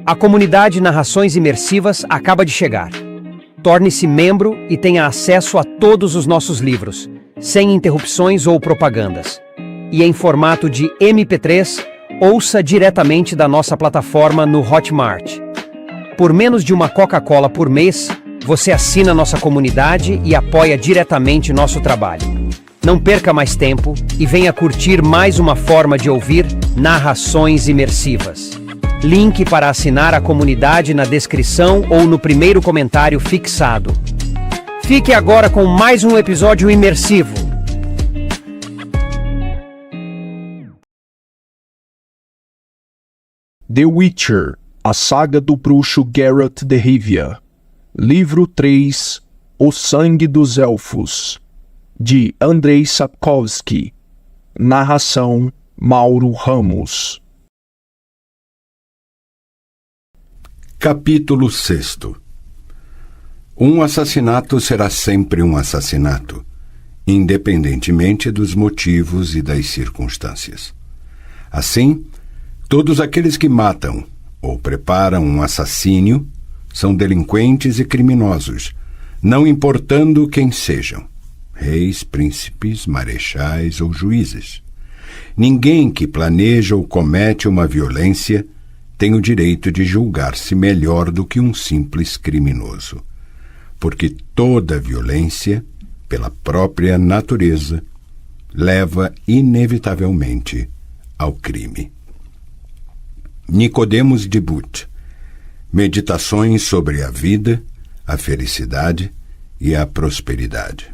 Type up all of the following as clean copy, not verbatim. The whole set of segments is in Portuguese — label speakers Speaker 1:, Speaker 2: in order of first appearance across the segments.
Speaker 1: A comunidade Narrações Imersivas acaba de chegar. Torne-se membro e tenha acesso a todos os nossos livros, sem interrupções ou propagandas. E em formato de MP3, ouça diretamente da nossa plataforma no Hotmart. Por menos de uma Coca-Cola por mês, você assina nossa comunidade e apoia diretamente nosso trabalho. Não perca mais tempo e venha curtir mais uma forma de ouvir Narrações Imersivas. Link para assinar a comunidade na descrição ou no primeiro comentário fixado. Fique agora com mais um episódio imersivo.
Speaker 2: The Witcher, a saga do bruxo Geralt de Rivia. Livro 3, O Sangue dos Elfos, de Andrei Sapkowski. Narração, Mauro Ramos.
Speaker 3: Capítulo 6. Um assassinato será sempre um assassinato, independentemente dos motivos e das circunstâncias. Assim, todos aqueles que matam ou preparam um assassínio são delinquentes e criminosos, não importando quem sejam, reis, príncipes, marechais ou juízes. Ninguém que planeja ou comete uma violência tem o direito de julgar-se melhor do que um simples criminoso, porque toda violência, pela própria natureza, leva inevitavelmente ao crime. Nicodemos de But. Meditações sobre a vida, a felicidade e a prosperidade.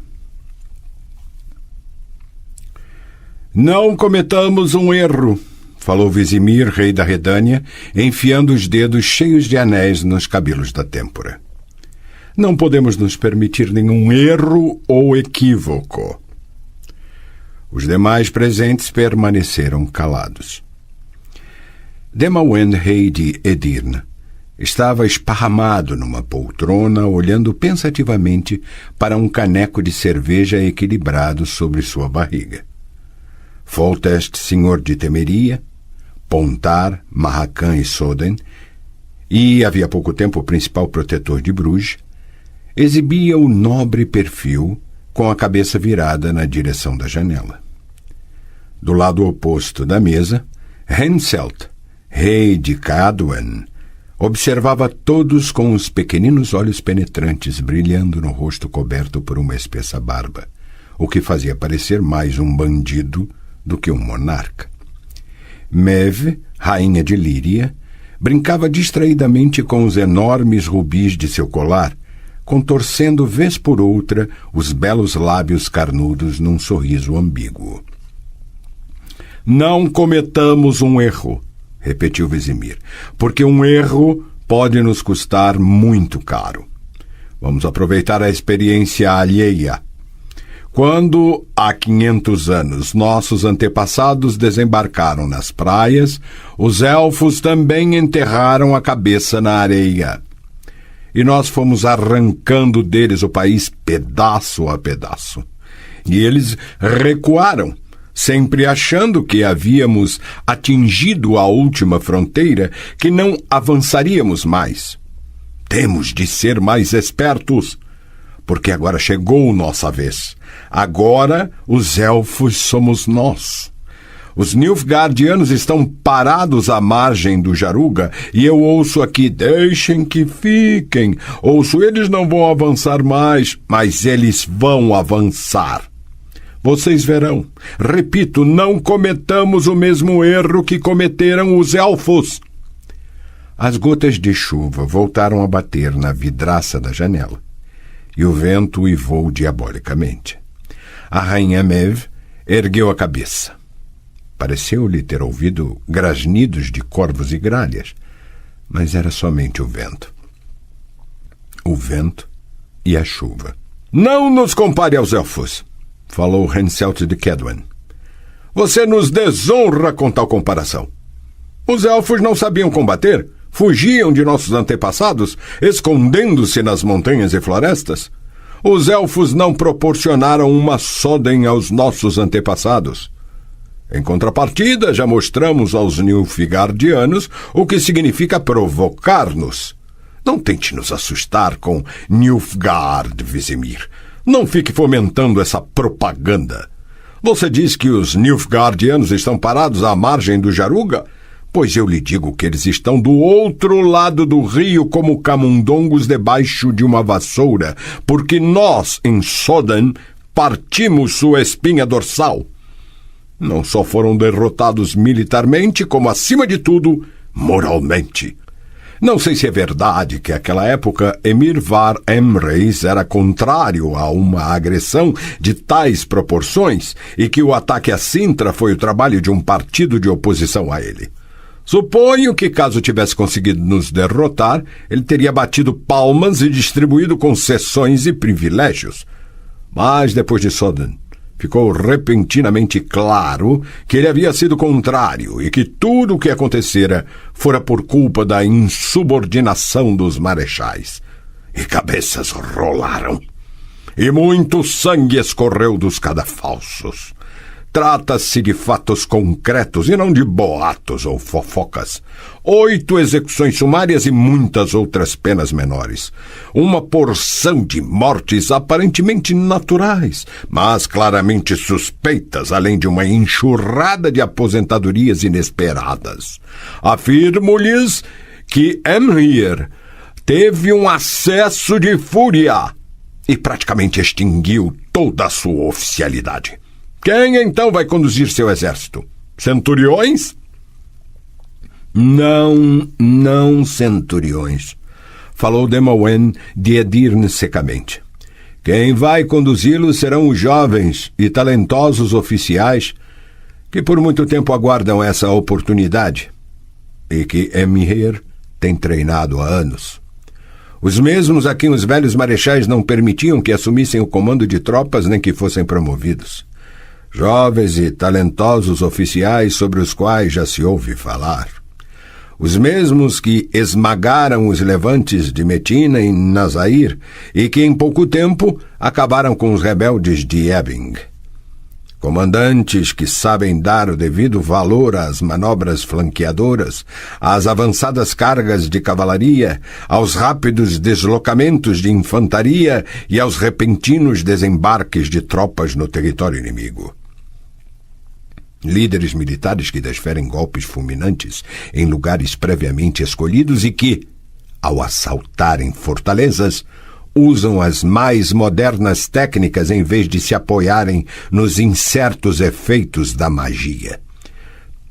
Speaker 3: Não cometamos um erro, falou Vizimir, rei da Redânia, enfiando os dedos cheios de anéis nos cabelos da têmpora. Não podemos nos permitir nenhum erro ou equívoco. Os demais presentes permaneceram calados. Demawend, rei de Edirne, estava esparramado numa poltrona, olhando pensativamente para um caneco de cerveja equilibrado sobre sua barriga. Foltest, senhor de Temeria, Pontar, Marracan e Soden, e, havia pouco tempo, o principal protetor de Bruges, exibia o nobre perfil com a cabeça virada na direção da janela. Do lado oposto da mesa, Henselt, rei de Cadwyn, observava todos com os pequeninos olhos penetrantes brilhando no rosto coberto por uma espessa barba, o que fazia parecer mais um bandido do que um monarca. Maeve, rainha de Líria, brincava distraidamente com os enormes rubis de seu colar, contorcendo vez por outra os belos lábios carnudos num sorriso ambíguo. Não cometamos um erro, repetiu Vizimir, porque um erro pode nos custar muito caro. Vamos aproveitar a experiência alheia. Quando, há 500 anos, nossos antepassados desembarcaram nas praias, os elfos também enterraram a cabeça na areia. E nós fomos arrancando deles o país pedaço a pedaço. E eles recuaram, sempre achando que havíamos atingido a última fronteira, que não avançaríamos mais. Temos de ser mais espertos, porque agora chegou nossa vez. Agora os elfos somos nós. Os Nilfgaardianos estão parados à margem do Jaruga e eu ouço aqui, deixem que fiquem. Ouço, eles não vão avançar mais, mas eles vão avançar. Vocês verão. Repito, não cometamos o mesmo erro que cometeram os elfos. As gotas de chuva voltaram a bater na vidraça da janela e o vento uivou diabolicamente. A rainha Maeve ergueu a cabeça. Pareceu-lhe ter ouvido grasnidos de corvos e gralhas, mas era somente o vento. O vento e a chuva. Não nos compare aos elfos, falou Henselt de Cadwyn. Você nos desonra com tal comparação. Os elfos não sabiam combater, fugiam de nossos antepassados, escondendo-se nas montanhas e florestas. Os elfos não proporcionaram uma Soden aos nossos antepassados. Em contrapartida, já mostramos aos Nilfgaardianos o que significa provocar-nos. Não tente nos assustar com Nilfgaard, Vizimir. Não fique fomentando essa propaganda. Você diz que os Nilfgaardianos estão parados à margem do Jaruga? Pois eu lhe digo que eles estão do outro lado do rio como camundongos debaixo de uma vassoura, porque nós, em Soden, partimos sua espinha dorsal. Não só foram derrotados militarmente, como, acima de tudo, moralmente. Não sei se é verdade que, naquela época, Emir Var Emreis era contrário a uma agressão de tais proporções e que o ataque a Sintra foi o trabalho de um partido de oposição a ele. Suponho que, caso tivesse conseguido nos derrotar, ele teria batido palmas e distribuído concessões e privilégios. Mas, depois de Soden, ficou repentinamente claro que ele havia sido contrário e que tudo o que acontecera fora por culpa da insubordinação dos marechais. E cabeças rolaram. E muito sangue escorreu dos cadafalsos. Trata-se de fatos concretos e não de boatos ou fofocas. 8 execuções sumárias e muitas outras penas menores. Uma porção de mortes aparentemente naturais, mas claramente suspeitas, além de uma enxurrada de aposentadorias inesperadas. Afirmo-lhes que Emhyr teve um acesso de fúria e praticamente extinguiu toda a sua oficialidade. Quem então vai conduzir seu exército? Centuriões? Não centuriões, falou Demowen de Edirne secamente. Quem vai conduzi-los serão os jovens e talentosos oficiais que por muito tempo aguardam essa oportunidade e que Emhyr tem treinado há anos. Os mesmos a quem os velhos marechais não permitiam que assumissem o comando de tropas nem que fossem promovidos. Jovens e talentosos oficiais sobre os quais já se ouve falar. Os mesmos que esmagaram os levantes de Metina e Nazair e que em pouco tempo acabaram com os rebeldes de Ebbing. Comandantes que sabem dar o devido valor às manobras flanqueadoras, às avançadas cargas de cavalaria, aos rápidos deslocamentos de infantaria e aos repentinos desembarques de tropas no território inimigo. Líderes militares que desferem golpes fulminantes em lugares previamente escolhidos e que, ao assaltarem fortalezas, usam as mais modernas técnicas em vez de se apoiarem nos incertos efeitos da magia.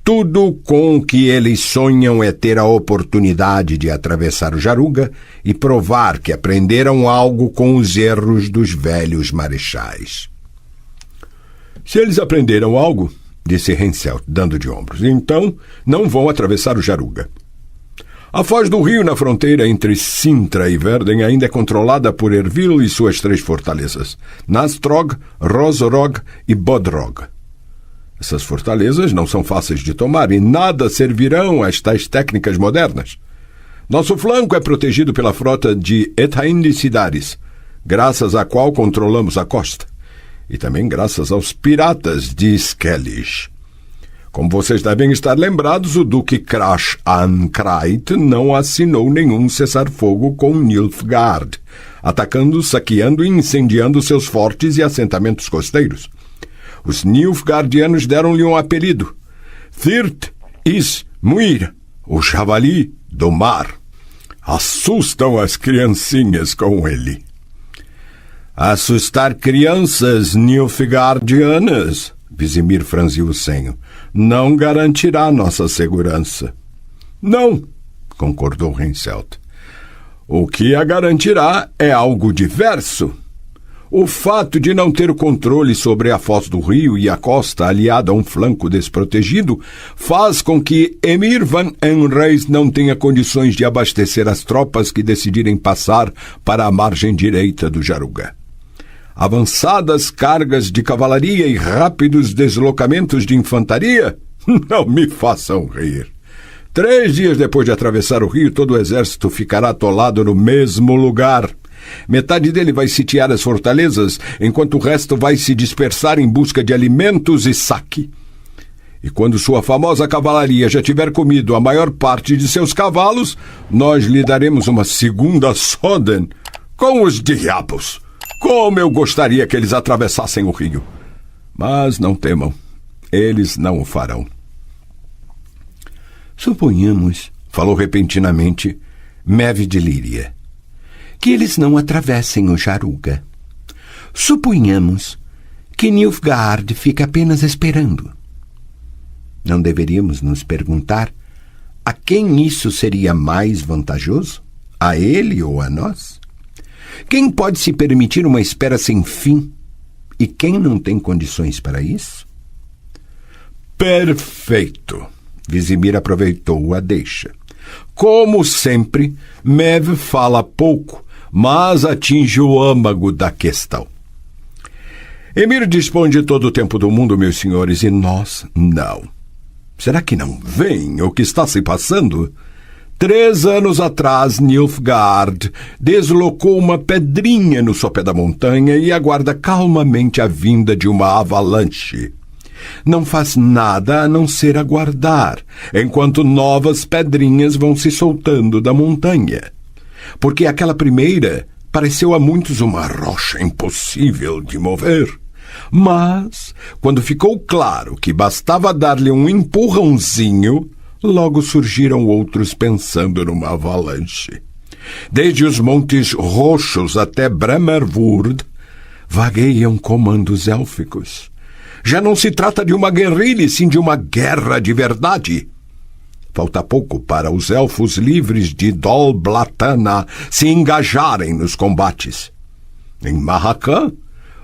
Speaker 3: Tudo com o que eles sonham é ter a oportunidade de atravessar o Jaruga e provar que aprenderam algo com os erros dos velhos marechais. Se eles aprenderam algo, disse Henselt, dando de ombros, então não vão atravessar o Jaruga. A foz do rio na fronteira entre Sintra e Verden ainda é controlada por Erbil e suas 3 fortalezas, Nastrog, Rosorog e Bodrog. Essas fortalezas não são fáceis de tomar e nada servirão às tais técnicas modernas. Nosso flanco é protegido pela frota de Ethain de Sidaris, graças à qual controlamos a costa, e também graças aos piratas de Skellig. Como vocês devem estar lembrados, o Duque Crash Ankrait não assinou nenhum cessar-fogo com Nilfgaard, atacando, saqueando e incendiando seus fortes e assentamentos costeiros. Os Nilfgaardianos deram-lhe um apelido: Thirt Is Muir, o javali do mar. Assustam as criancinhas com ele. Assustar crianças Nilfgaardianas, Vizimir franziu o senho, não garantirá nossa segurança. Não, concordou Henselt. O que a garantirá é algo diverso. O fato de não ter controle sobre a foz do rio e a costa, aliado a um flanco desprotegido, faz com que Emir Van Emreis não tenha condições de abastecer as tropas que decidirem passar para a margem direita do Jaruga. Avançadas cargas de cavalaria e rápidos deslocamentos de infantaria? Não me façam rir. 3 dias depois de atravessar o rio, todo o exército ficará atolado no mesmo lugar. Metade dele vai sitiar as fortalezas, enquanto o resto vai se dispersar em busca de alimentos e saque. E quando sua famosa cavalaria já tiver comido a maior parte de seus cavalos, nós lhe daremos uma segunda Soden. Com os diabos! Como eu gostaria que eles atravessassem o rio! Mas não temam, eles não o farão. Suponhamos, falou repentinamente Maeve de Líria, que eles não atravessem o Jaruga. Suponhamos que Nilfgaard fica apenas esperando. Não deveríamos nos perguntar a quem isso seria mais vantajoso? A ele ou a nós? Quem pode se permitir uma espera sem fim? E quem não tem condições para isso? Perfeito! Vizimir aproveitou a deixa. Como sempre, Maeve fala pouco, mas atinge o âmago da questão. Emir dispõe de todo o tempo do mundo, meus senhores, e nós não. Será que não veem o que está se passando? 3 anos atrás, Nilfgaard deslocou uma pedrinha no sopé da montanha e aguarda calmamente a vinda de uma avalanche. Não faz nada a não ser aguardar, enquanto novas pedrinhas vão se soltando da montanha. Porque aquela primeira pareceu a muitos uma rocha impossível de mover. Mas, quando ficou claro que bastava dar-lhe um empurrãozinho, logo surgiram outros pensando numa avalanche. Desde os Montes Roxos até Bremerwood, vagueiam comandos élficos. Já não se trata de uma guerrilha, e sim de uma guerra de verdade. Falta pouco para os elfos livres de Dol Blatana se engajarem nos combates. Em Marrakã,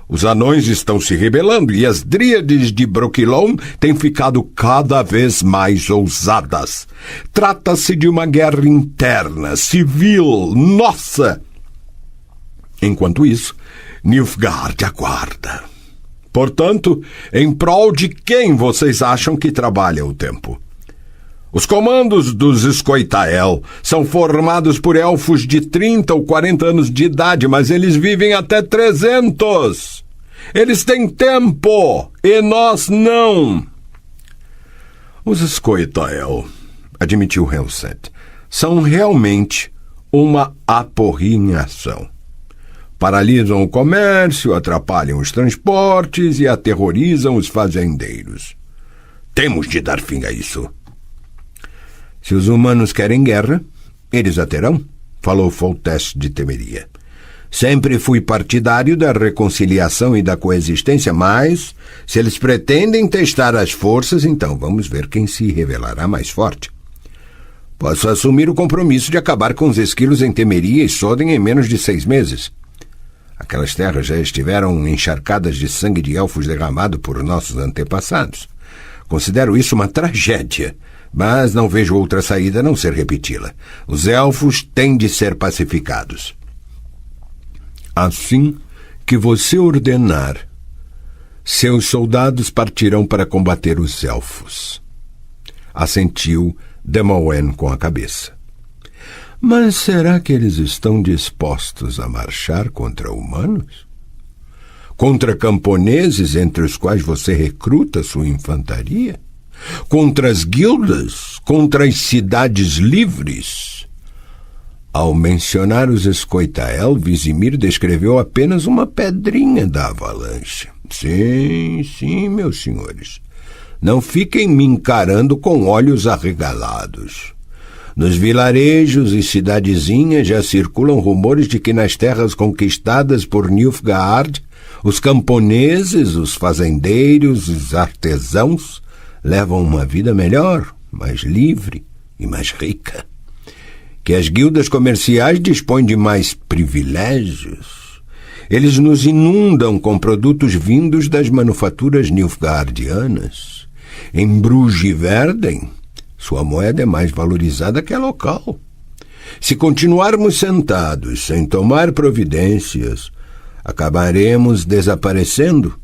Speaker 3: os anões estão se rebelando e as dríades de Brokilon têm ficado cada vez mais ousadas. Trata-se de uma guerra interna, civil, nossa! Enquanto isso, Nilfgaard aguarda. Portanto, em prol de quem vocês acham que trabalha o tempo? Os comandos dos Scoia'tael são formados por elfos de 30 ou 40 anos de idade, mas eles vivem até 300. Eles têm tempo, e nós não. Os Scoia'tael, admitiu Helset, são realmente uma aporrinhação. Paralisam o comércio, atrapalham os transportes e aterrorizam os fazendeiros. Temos de dar fim a isso. Se os humanos querem guerra, eles a terão, falou Foltest de Temeria. Sempre fui partidário da reconciliação e da coexistência, mas se eles pretendem testar as forças, então vamos ver quem se revelará mais forte. Posso assumir o compromisso de acabar com os esquilos em Temeria e Soden em menos de 6 meses. Aquelas terras já estiveram encharcadas de sangue de elfos derramado por nossos antepassados. Considero isso uma tragédia, mas não vejo outra saída a não ser repeti-la. Os elfos têm de ser pacificados. Assim que você ordenar, seus soldados partirão para combater os elfos. Assentiu Demowen com a cabeça. Mas será que eles estão dispostos a marchar contra humanos? Contra camponeses entre os quais você recruta sua infantaria? Contra as guildas? Contra as cidades livres? Ao mencionar os Scoia'tael, Vizimir descreveu apenas uma pedrinha da avalanche. Sim, meus senhores. Não fiquem me encarando com olhos arregalados. Nos vilarejos e cidadezinhas já circulam rumores de que nas terras conquistadas por Nilfgaard, os camponeses, os fazendeiros, os artesãos levam uma vida melhor, mais livre e mais rica. Que as guildas comerciais dispõem de mais privilégios. Eles nos inundam com produtos vindos das manufaturas nilfgaardianas. Em Bruges e Verden, sua moeda é mais valorizada que a local. Se continuarmos sentados sem tomar providências, acabaremos desaparecendo,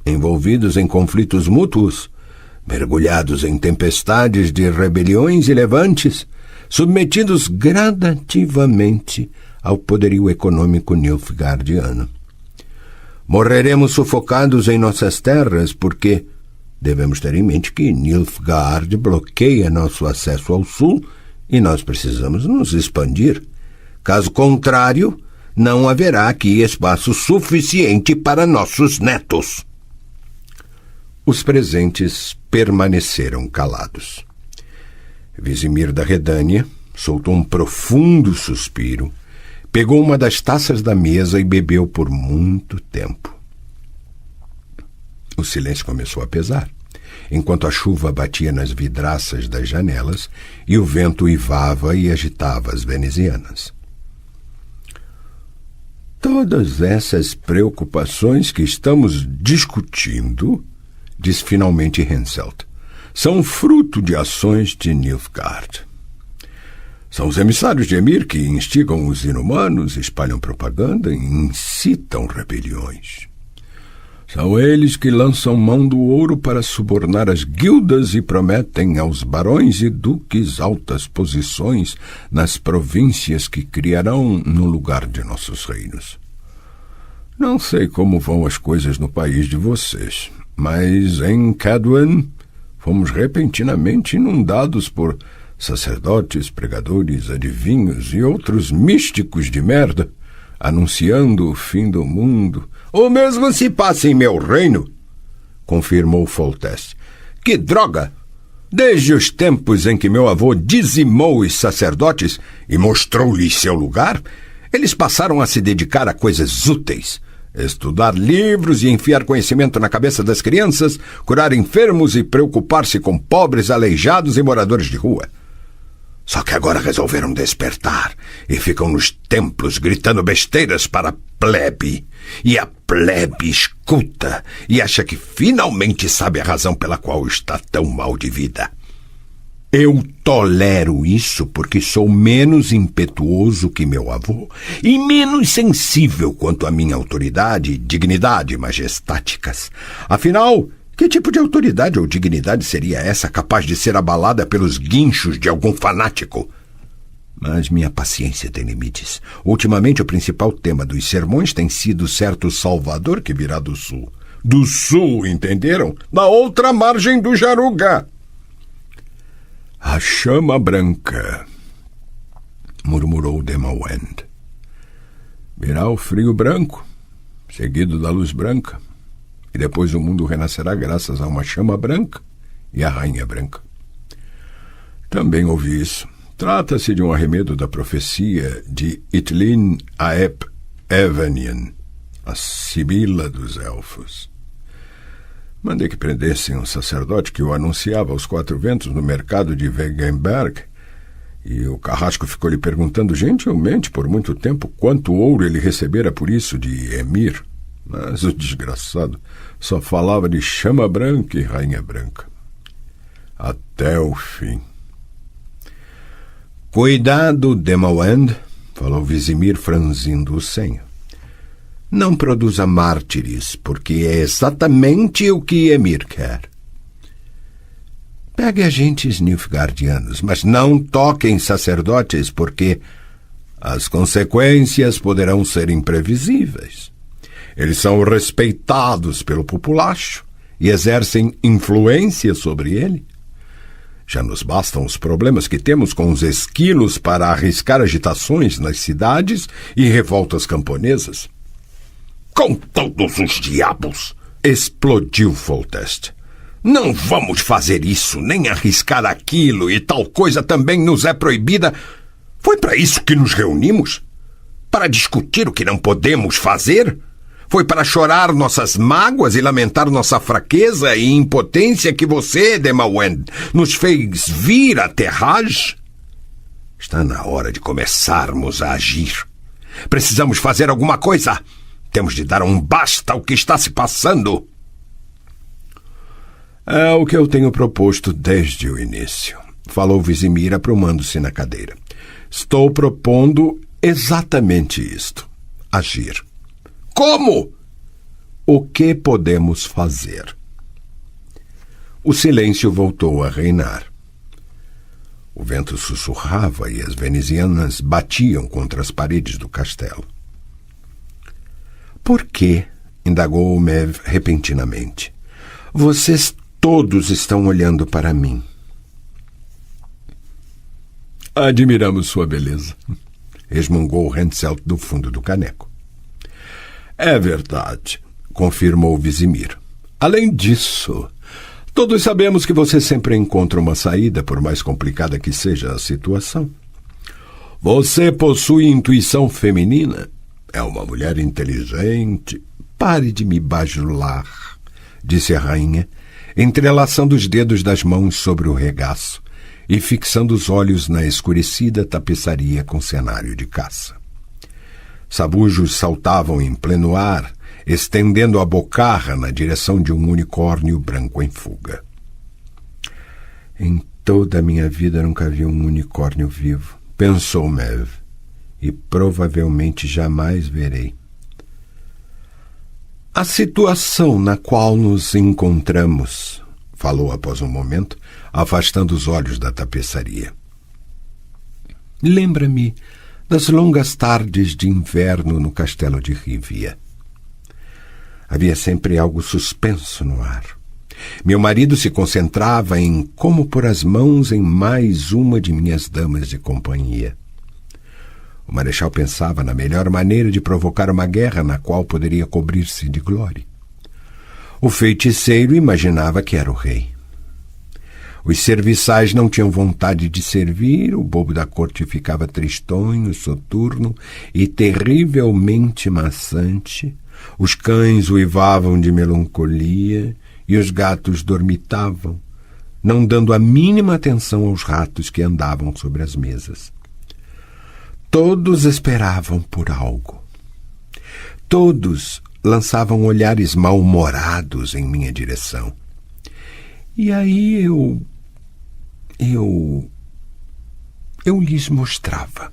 Speaker 3: envolvidos em conflitos mútuos, mergulhados em tempestades de rebeliões e levantes, submetidos gradativamente ao poderio econômico nilfgaardiano. Morreremos sufocados em nossas terras porque Devemos ter em mente que Nilfgaard bloqueia nosso acesso ao sul e nós precisamos nos expandir. Caso contrário, não haverá aqui espaço suficiente para nossos netos. Os presentes permaneceram calados. Vizimir da Redânia soltou um profundo suspiro, pegou uma das taças da mesa e bebeu por muito tempo. O silêncio começou a pesar, enquanto a chuva batia nas vidraças das janelas e o vento uivava e agitava as venezianas. Todas essas preocupações que estamos discutindo, disse finalmente Henselt, são fruto de ações de Nilfgaard. São os emissários de Emir que instigam os inumanos, espalham propaganda e incitam rebeliões. São eles que lançam mão do ouro para subornar as guildas e prometem aos barões e duques altas posições nas províncias que criarão no lugar de nossos reinos. Não sei como vão as coisas no país de vocês, mas em Cadwyn fomos repentinamente inundados por sacerdotes, pregadores, adivinhos e outros místicos de merda, anunciando o fim do mundo. O mesmo se passa em meu reino, confirmou Foltest. Que droga! Desde os tempos em que meu avô dizimou os sacerdotes e mostrou-lhes seu lugar, eles passaram a se dedicar a coisas úteis. Estudar livros e enfiar conhecimento na cabeça das crianças, curar enfermos e preocupar-se com pobres, aleijados e moradores de rua. Só que agora resolveram despertar e ficam nos templos gritando besteiras para a plebe. E a plebe escuta e acha que finalmente sabe a razão pela qual está tão mal de vida. Eu tolero isso porque sou menos impetuoso que meu avô e menos sensível quanto à minha autoridade, dignidade majestáticas. Afinal, que tipo de autoridade ou dignidade seria essa capaz de ser abalada pelos guinchos de algum fanático? Mas minha paciência tem limites. Ultimamente, o principal tema dos sermões tem sido certo Salvador que virá do sul. Do sul, entenderam? Da outra margem do Jaruga. A chama branca, murmurou Demawend. Virá o frio branco, seguido da luz branca. E depois o mundo renascerá graças a uma chama branca e a rainha branca. Também ouvi isso. Trata-se de um arremedo da profecia de Itlin Aep Evanian, a Sibila dos Elfos. Mandei que prendessem um sacerdote que o anunciava aos quatro ventos no mercado de Wegenberg, e o carrasco ficou lhe perguntando gentilmente por muito tempo quanto ouro ele recebera por isso de Emir. Mas o desgraçado só falava de chama branca e rainha branca. Até o fim. Cuidado, Demawend, falou Vizimir franzindo o senho. Não produza mártires, porque é exatamente o que Emir quer. Pegue agentes nilfgaardianos, mas não toquem sacerdotes, porque as consequências poderão ser imprevisíveis. Eles são respeitados pelo populacho e exercem influência sobre ele. Já nos bastam os problemas que temos com os esquilos para arriscar agitações nas cidades e revoltas camponesas. Com todos os diabos! Explodiu Foltest. Não vamos fazer isso, nem arriscar aquilo, e tal coisa também nos é proibida. Foi para isso que nos reunimos? Para discutir o que não podemos fazer? Foi para chorar nossas mágoas e lamentar nossa fraqueza e impotência que você, Demawend, nos fez vir até Raj? Está na hora de começarmos a agir. Precisamos fazer alguma coisa. Temos de dar um basta ao que está se passando. É o que eu tenho proposto desde o início, falou Vizimir aprumando-se na cadeira. Estou propondo exatamente isto. Agir. Como? O que podemos fazer? O silêncio voltou a reinar. O vento sussurrava e as venezianas batiam contra as paredes do castelo. Por que? Indagou Mev repentinamente. Vocês Todos estão olhando para mim. Admiramos sua beleza, resmungou Henselt do fundo do caneco. É verdade, confirmou Vizimir. Além disso, todos sabemos que você sempre encontra uma saída, por mais complicada que seja a situação. Você possui intuição feminina, é uma mulher inteligente. Pare de me bajular, disse a rainha, entrelaçando os dedos das mãos sobre o regaço e fixando os olhos na escurecida tapeçaria com cenário de caça. Sabujos saltavam em pleno ar, estendendo a bocarra na direção de um unicórnio branco em fuga. Em toda a minha vida nunca vi um unicórnio vivo, pensou Maeve, e provavelmente jamais verei. A situação na qual nos encontramos, falou após um momento, afastando os olhos da tapeçaria. Lembra-me das longas tardes de inverno no castelo de Rivia. Havia sempre algo suspenso no ar. Meu marido se concentrava em como pôr as mãos em mais uma de minhas damas de companhia. O marechal pensava na melhor maneira de provocar uma guerra na qual poderia cobrir-se de glória. O feiticeiro imaginava que era o rei. Os serviçais não tinham vontade de servir, o bobo da corte ficava tristonho, soturno e terrivelmente maçante, os cães uivavam de melancolia e os gatos dormitavam, não dando a mínima atenção aos ratos que andavam sobre as mesas. Todos esperavam por algo. Todos lançavam olhares mal-humorados em minha direção. E aí eu lhes mostrava.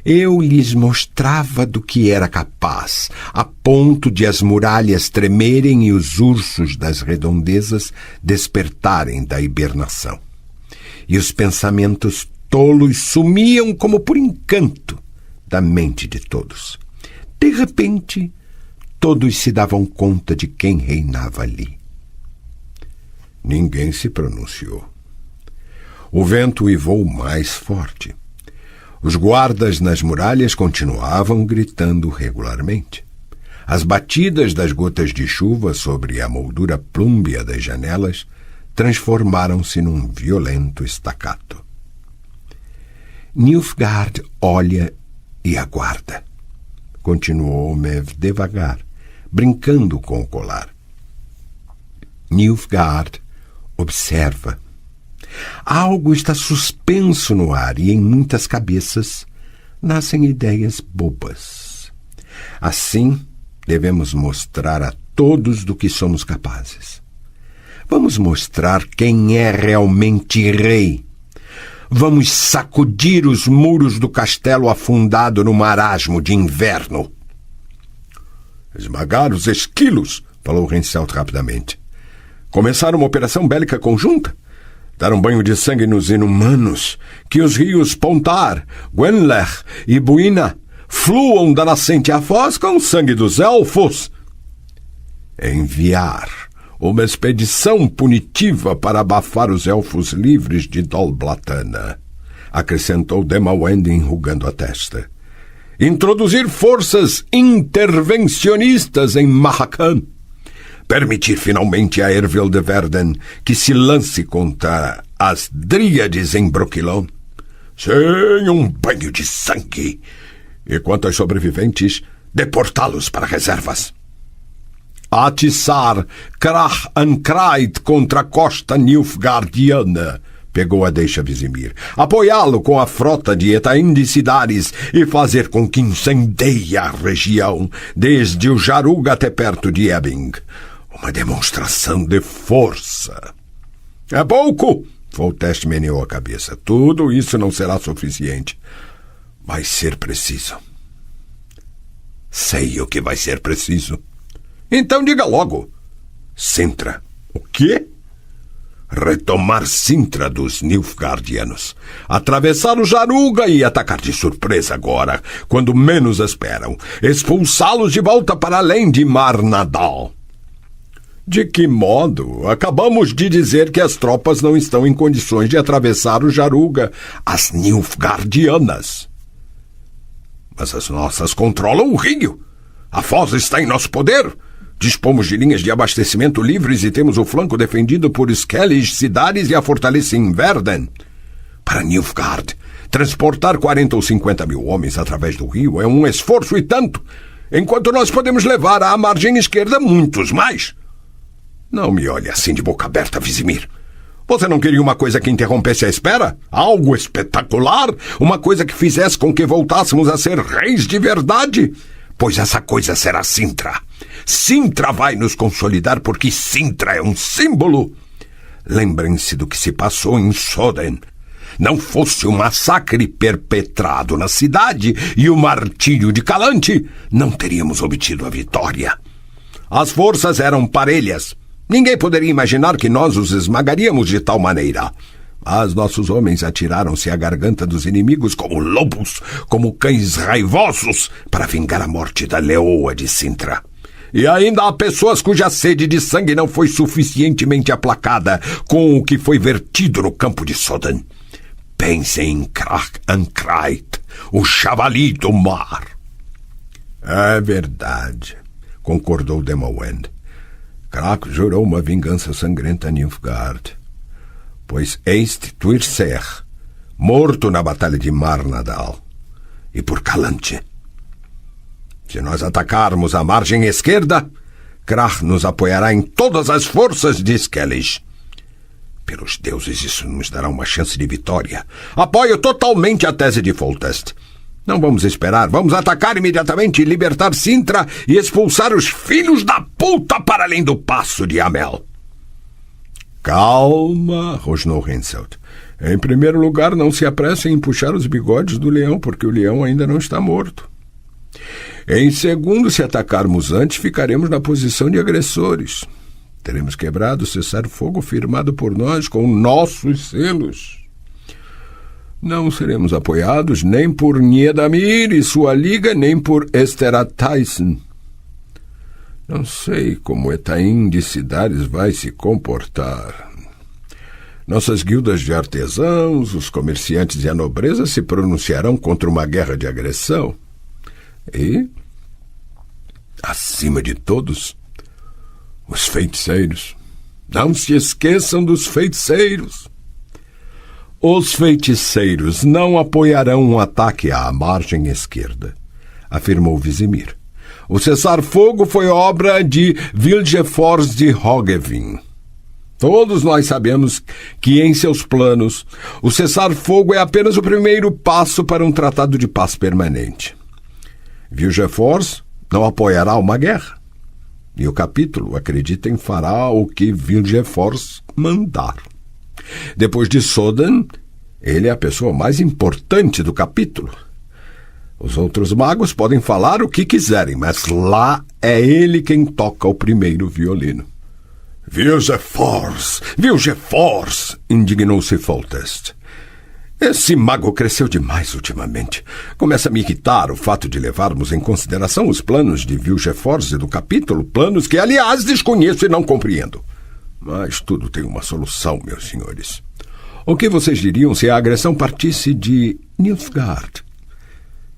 Speaker 3: Eu lhes mostrava do que era capaz, a ponto de as muralhas tremerem e os ursos das redondezas despertarem da hibernação. E os pensamentos tolos sumiam como por encanto da mente de todos. De repente, todos se davam conta de quem reinava ali. Ninguém se pronunciou. O vento uivou mais forte. Os guardas nas muralhas continuavam gritando regularmente. As batidas das gotas de chuva sobre a moldura plúmbea das janelas transformaram-se num violento estacato. Nilfgaard olha e aguarda, continuou Maeve devagar, brincando com o colar. Nilfgaard observa. Algo está suspenso no ar e em muitas cabeças nascem ideias bobas. Assim, devemos mostrar a todos do que somos capazes. Vamos mostrar quem é realmente rei. Vamos sacudir os muros do castelo afundado no marasmo de inverno. Esmagar os esquilos, falou Henselt rapidamente. Começar uma operação bélica conjunta? Dar um banho de sangue nos inumanos, que os rios Pontar, Gwenlech e Buina fluam da nascente à foz com o sangue dos elfos. Enviar uma expedição punitiva para abafar os elfos livres de Dol Blatana, acrescentou Demawend enrugando a testa. Introduzir forças intervencionistas em Mahakan. Permitir finalmente a Ervil de Verden que se lance contra as dríades em Brokilon. Sem um banho de sangue. E quanto aos sobreviventes, deportá-los para reservas. Atiçar Krach Ankrait contra a costa nilfgaardiana, pegou a deixa Vizimir. Apoiá-lo com a frota de Etaim de Cidaris e fazer com que incendeie a região, desde o Jaruga até perto de Ebbing. Uma demonstração de força. É pouco, Foltest meneou a cabeça. Tudo isso não será suficiente. Vai ser preciso. Sei o que vai ser preciso. Então diga logo. Sintra. O quê? Retomar Sintra dos Nilfgaardianos. Atravessar o Jaruga e atacar de surpresa agora, quando menos esperam. Expulsá-los de volta para além de Mar Nadal. De que modo? Acabamos de dizer que as tropas não estão em condições de atravessar o Jaruga, as Nilfgaardianas. Mas as nossas controlam o rio. A foz está em nosso poder. Dispomos de linhas de abastecimento livres e temos o flanco defendido por Skellige, Cidaris e a fortaleza em Verden. Para Nilfgaard, transportar 40 ou 50 mil homens através do rio é um esforço e tanto, enquanto nós podemos levar à margem esquerda muitos mais. Não me olhe assim de boca aberta, Vizimir. Você não queria uma coisa que interrompesse a espera? Algo espetacular? Uma coisa que fizesse com que voltássemos a ser reis de verdade? Pois essa coisa será Sintra. Sintra vai nos consolidar porque Sintra é um símbolo. Lembrem-se do que se passou em Soden. Não fosse o massacre perpetrado na cidade e o martírio de Calante, não teríamos obtido a vitória. As forças eram parelhas. Ninguém poderia imaginar que nós os esmagaríamos de tal maneira. Mas nossos homens atiraram-se à garganta dos inimigos como lobos, como cães raivosos, para vingar a morte da leoa de Sintra. E ainda há pessoas cuja sede de sangue não foi suficientemente aplacada com o que foi vertido no campo de Soden. Pensem em Krach-an-Kreit, o javali do mar. É verdade, concordou Demowend. Krach jurou uma vingança sangrenta a Nilfgaard, pois Eist Tuirser, morto na batalha de Marnadal, e por Calante. Se nós atacarmos a margem esquerda, Krach nos apoiará em todas as forças de Skellige. Pelos deuses, isso nos dará uma chance de vitória. Apoio totalmente a tese de Foltest. Não vamos esperar, vamos atacar imediatamente e libertar Sintra e expulsar os filhos da puta para além do passo de Amel. Calma, rosnou Henselt. Em primeiro lugar, não se apressem em puxar os bigodes do leão, porque o leão ainda não está morto. Em segundo, se atacarmos antes, ficaremos na posição de agressores. Teremos quebrado o cessar-fogo firmado por nós com nossos selos. Não seremos apoiados nem por Niedamir e sua liga, nem por Esteratheisen. Não sei como Etaim de Cidaris vai se comportar. Nossas guildas de artesãos, os comerciantes e a nobreza se pronunciarão contra uma guerra de agressão. E, acima de todos, os feiticeiros. Não se esqueçam dos feiticeiros. Os feiticeiros não apoiarão um ataque à margem esquerda, afirmou Vizimir. O cessar-fogo foi obra de Vilgefortz de Roggevin. Todos nós sabemos que, em seus planos, o cessar-fogo é apenas o primeiro passo para um tratado de paz permanente. Vilgefortz não apoiará uma guerra. E o capítulo, acreditem, fará o que Vilgefortz mandar. Depois de Soden, ele é a pessoa mais importante do capítulo. Os outros magos podem falar o que quiserem, mas lá é ele quem toca o primeiro violino. Vilgefortz! Vilgefortz! Indignou-se Foltest. Esse mago cresceu demais ultimamente. Começa a me irritar o fato de levarmos em consideração os planos de Vilgefortz e do capítulo, planos que, aliás, desconheço e não compreendo. Mas tudo tem uma solução, meus senhores. O que vocês diriam se a agressão partisse de Nilfgaard?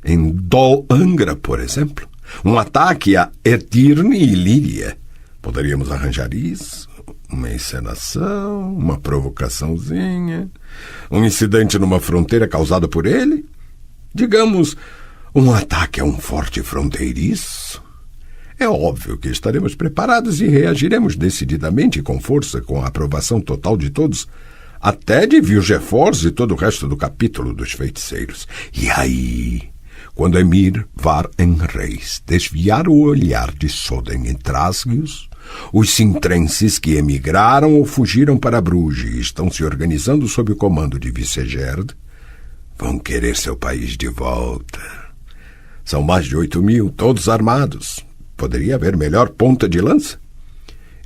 Speaker 3: Em Dol Angra, por exemplo, um ataque a Edirne e Líria. Poderíamos arranjar isso, uma encenação, uma provocaçãozinha, um incidente numa fronteira causado por ele. Digamos, um ataque a um forte fronteiriço. É óbvio que estaremos preparados e reagiremos decididamente e com força, com a aprovação total de todos, até de Vilgefortz e todo o resto do capítulo dos feiticeiros. E aí, quando Emir var Enreis desviar o olhar de Soden e Trasgios, os sintrenses que emigraram ou fugiram para Bruges e estão se organizando sob o comando de Vicegerd vão querer seu país de volta. São mais de 8.000, todos armados. Poderia haver melhor ponta de lança?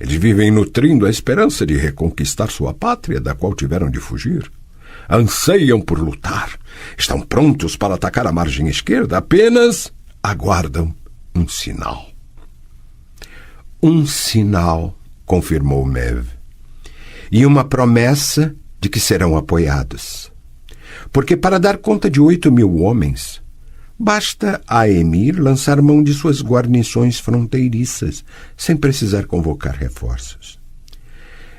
Speaker 3: Eles vivem nutrindo a esperança de reconquistar sua pátria, da qual tiveram de fugir. Anseiam por lutar. Estão prontos para atacar a margem esquerda. Apenas aguardam um sinal. Um sinal confirmou Mev. E uma promessa de que serão apoiados. Porque para dar conta de 8.000 homens, basta a Emir lançar mão de suas guarnições fronteiriças, sem precisar convocar reforços.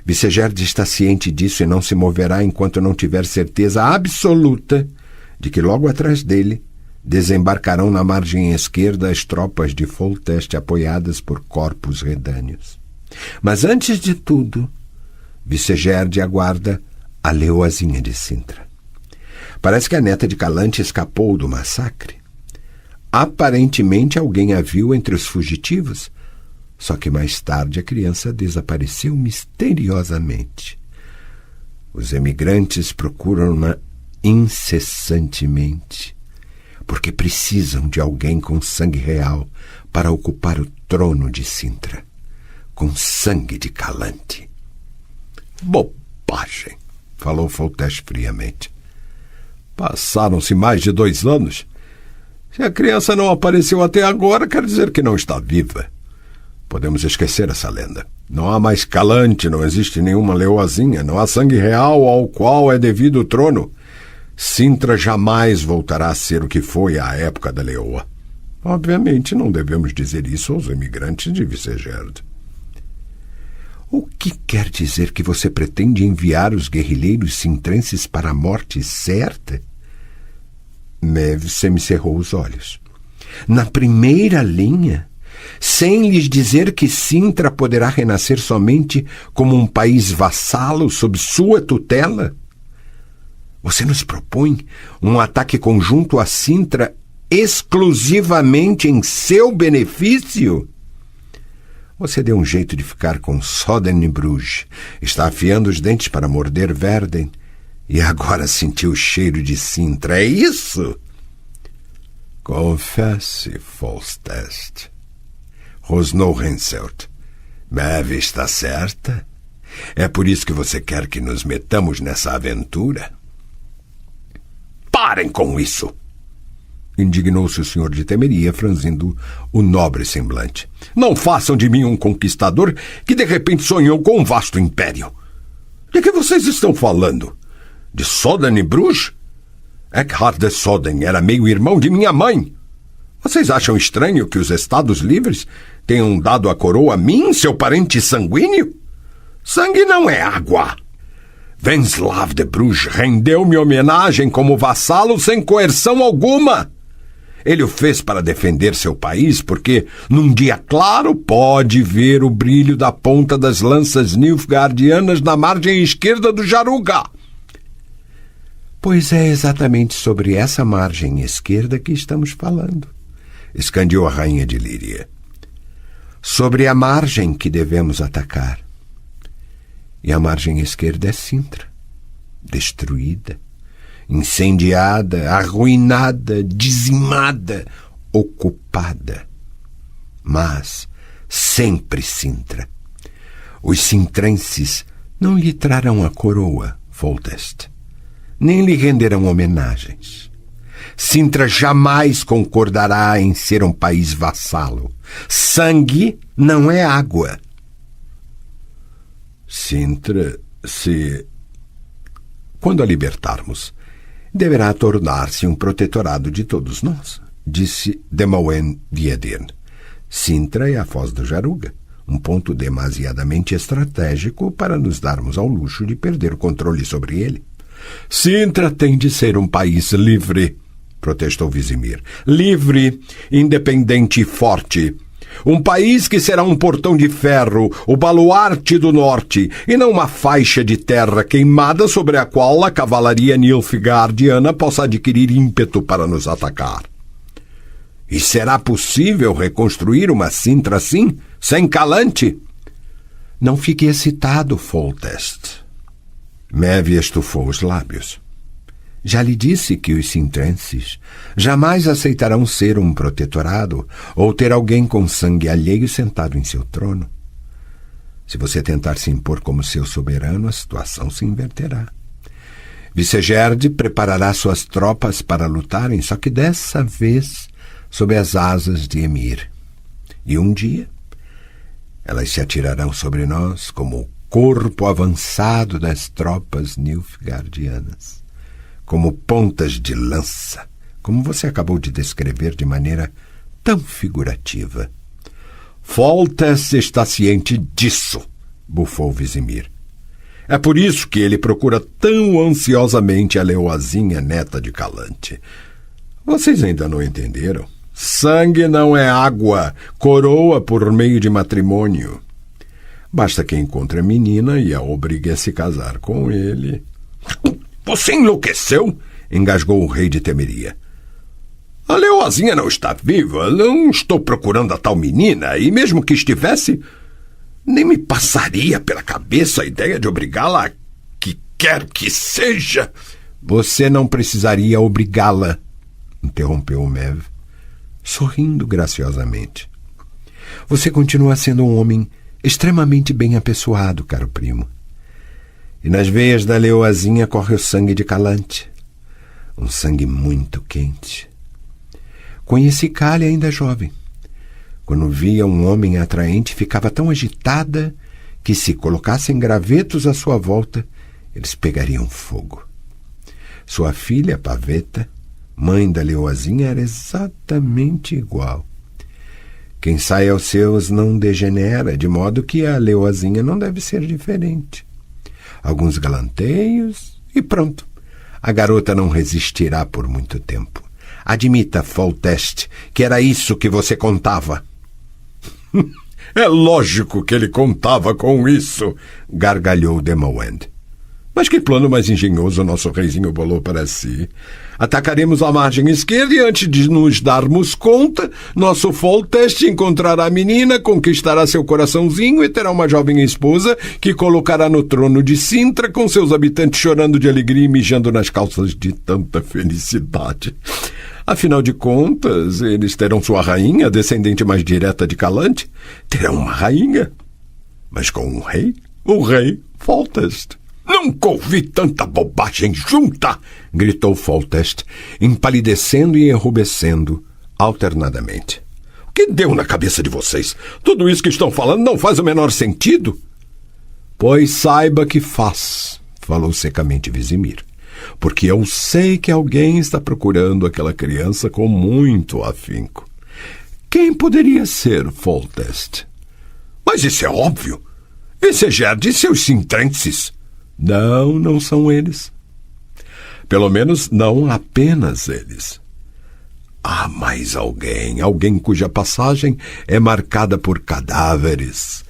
Speaker 3: Vicegerd está ciente disso e não se moverá enquanto não tiver certeza absoluta de que logo atrás dele desembarcarão na margem esquerda as tropas de Foltest apoiadas por corpos redâneos. Mas antes de tudo, Vicegerd aguarda a leoazinha de Sintra. Parece que a neta de Calante escapou do massacre. Aparentemente alguém a viu entre os fugitivos, só que mais tarde a criança desapareceu misteriosamente. Os emigrantes procuram-na incessantemente, porque precisam de alguém com sangue real para ocupar o trono de Sintra, com sangue de Calante. Bobagem, falou Foltest friamente. Passaram-se mais de 2 anos. Se a criança não apareceu até agora, quer dizer que não está viva. Podemos esquecer essa lenda. Não há mais Calante, não existe nenhuma leoazinha, não há sangue real ao qual é devido o trono. Sintra jamais voltará a ser o que foi à época da leoa. Obviamente não devemos dizer isso aos imigrantes de Vicegerd. O que quer dizer que você pretende enviar os guerrilheiros sintrenses para a morte certa? Mev semicerrou os olhos. Na primeira linha, sem lhes dizer que Sintra poderá renascer somente como um país vassalo sob sua tutela? Você nos propõe um ataque conjunto a Sintra exclusivamente em seu benefício? Você deu um jeito de ficar com Soden e Bruges, está afiando os dentes para morder Verden, e agora sentiu o cheiro de Sintra, é isso? Confesse, Foltest. Rosnou Henselt. Mev está certa? É por isso que você quer que nos metamos nessa aventura? Parem com isso! Indignou-se o senhor de Temeria, franzindo o nobre semblante. Não façam de mim um conquistador que de repente sonhou com um vasto império. De que vocês estão falando? De Soden e Bruges? Eckhard de Soden era meio-irmão de minha mãe. Vocês acham estranho que os Estados Livres tenham dado a coroa a mim, seu parente sanguíneo? Sangue não é água. Wenslav de Bruges rendeu-me homenagem como vassalo sem coerção alguma. Ele o fez para defender seu país porque, num dia claro, pode ver o brilho da ponta das lanças nilfgaardianas na margem esquerda do Jaruga. Pois é exatamente sobre essa margem esquerda que estamos falando, escandeou a rainha de Líria. Sobre a margem que devemos atacar. E a margem esquerda é Sintra, destruída, incendiada, arruinada, dizimada, ocupada. Mas sempre Sintra. Os sintrenses não lhe trarão a coroa, Foltest, nem lhe renderão homenagens. Sintra jamais concordará em ser um país vassalo. Sangue não é água. Sintra, quando a libertarmos, deverá tornar-se um protetorado de todos nós, disse Demoen Diedir. Sintra é a foz do Jaruga, um ponto demasiadamente estratégico para nos darmos ao luxo de perder o controle sobre ele. Sintra tem de ser um país livre, protestou Vizimir. Livre, independente e forte. Um país que será um portão de ferro, o baluarte do norte, e não uma faixa de terra queimada sobre a qual a cavalaria nilfgaardiana possa adquirir ímpeto para nos atacar. E será possível reconstruir uma Sintra assim, sem Calante? Não fique excitado, Foltest. Mev estufou os lábios. Já lhe disse que os sintrenses jamais aceitarão ser um protetorado ou ter alguém com sangue alheio sentado em seu trono. Se você tentar se impor como seu soberano, a situação se inverterá. Vicegerd preparará suas tropas para lutarem, só que dessa vez sob as asas de Emir. E um dia Elas se atirarão sobre nós como o corpo avançado das tropas nilfgaardianas, como pontas de lança, como você acabou de descrever de maneira tão figurativa. Foltest está ciente disso, bufou Vizimir. É por isso que ele procura tão ansiosamente a leoazinha neta de Calante. Vocês ainda não entenderam? Sangue não é água, coroa por meio de matrimônio. Basta que encontre a menina e a obrigue a se casar com ele. Você enlouqueceu? Engasgou o rei de Temeria. A leoazinha não está viva, não estou procurando a tal menina, e mesmo que estivesse, nem me passaria pela cabeça a ideia de obrigá-la a que quer que seja. Você não precisaria obrigá-la, interrompeu o Mev, sorrindo graciosamente. Você continua sendo um homem extremamente bem apessoado, caro primo. E nas veias da leoazinha corre o sangue de Calante, um sangue muito quente. Conheci Kalia ainda jovem. Quando via um homem atraente, ficava tão agitada que, se colocassem gravetos à sua volta, eles pegariam fogo. Sua filha, Paveta, mãe da leoazinha, era exatamente igual. Quem sai aos seus não degenera, de modo que a leoazinha não deve ser diferente. Alguns galanteios e pronto. A garota não resistirá por muito tempo. Admita, Foltest, que era isso que você contava. É lógico que ele contava com isso, gargalhou Demawend. Mas que plano mais engenhoso nosso reizinho bolou para si. Atacaremos a margem esquerda e, antes de nos darmos conta, nosso Foltest encontrará a menina, conquistará seu coraçãozinho e terá uma jovem esposa que colocará no trono de Sintra, com seus habitantes chorando de alegria e mijando nas calças de tanta felicidade. Afinal de contas, eles terão sua rainha, a descendente mais direta de Calante. Terão uma rainha, mas com um rei, o rei Foltest. Nunca ouvi tanta bobagem junta! Gritou Foltest, empalidecendo e enrubescendo alternadamente. O que deu na cabeça de vocês? Tudo isso que estão falando não faz o menor sentido? Pois saiba que faz, falou secamente Vizimir, porque eu sei que alguém está procurando aquela criança com muito afinco. Quem poderia ser, Foltest? Mas isso é óbvio. Esse é Gerd e seus sintrenses. Não, não são eles. Pelo menos não apenas eles. Há mais alguém cuja passagem é marcada por cadáveres.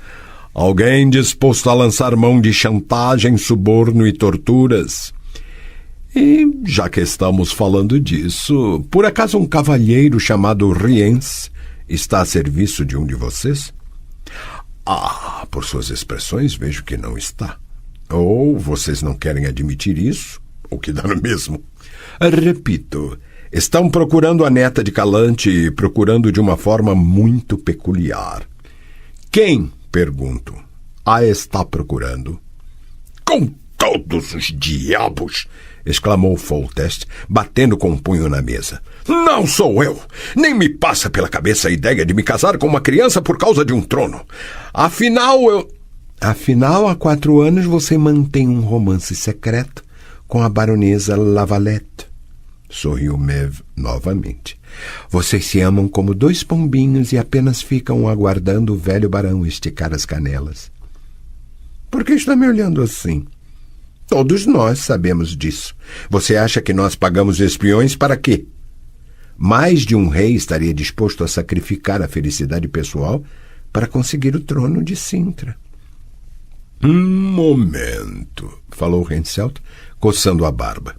Speaker 3: Alguém disposto a lançar mão de chantagem, suborno e torturas. E, já que estamos falando disso, por acaso um cavalheiro chamado Riens está a serviço de um de vocês? Ah, por suas expressões vejo que não está. Ou vocês não querem admitir isso, o que dá no mesmo. Repito, estão procurando a neta de Calante e procurando de uma forma muito peculiar. Quem, pergunto, a está procurando? Com todos os diabos! Exclamou Foltest, batendo com um punho na mesa. Não sou eu! Nem me passa pela cabeça a ideia de me casar com uma criança por causa de um trono. Afinal, há 4 anos você mantém um romance secreto com a baronesa Lavalette. Sorriu Mev novamente. Vocês se amam como 2 pombinhos e apenas ficam aguardando o velho barão esticar as canelas. Por que está me olhando assim? Todos nós sabemos disso. Você acha que nós pagamos espiões para quê? Mais de um rei estaria disposto a sacrificar a felicidade pessoal para conseguir o trono de Sintra. Momento, falou Henselt, coçando a barba.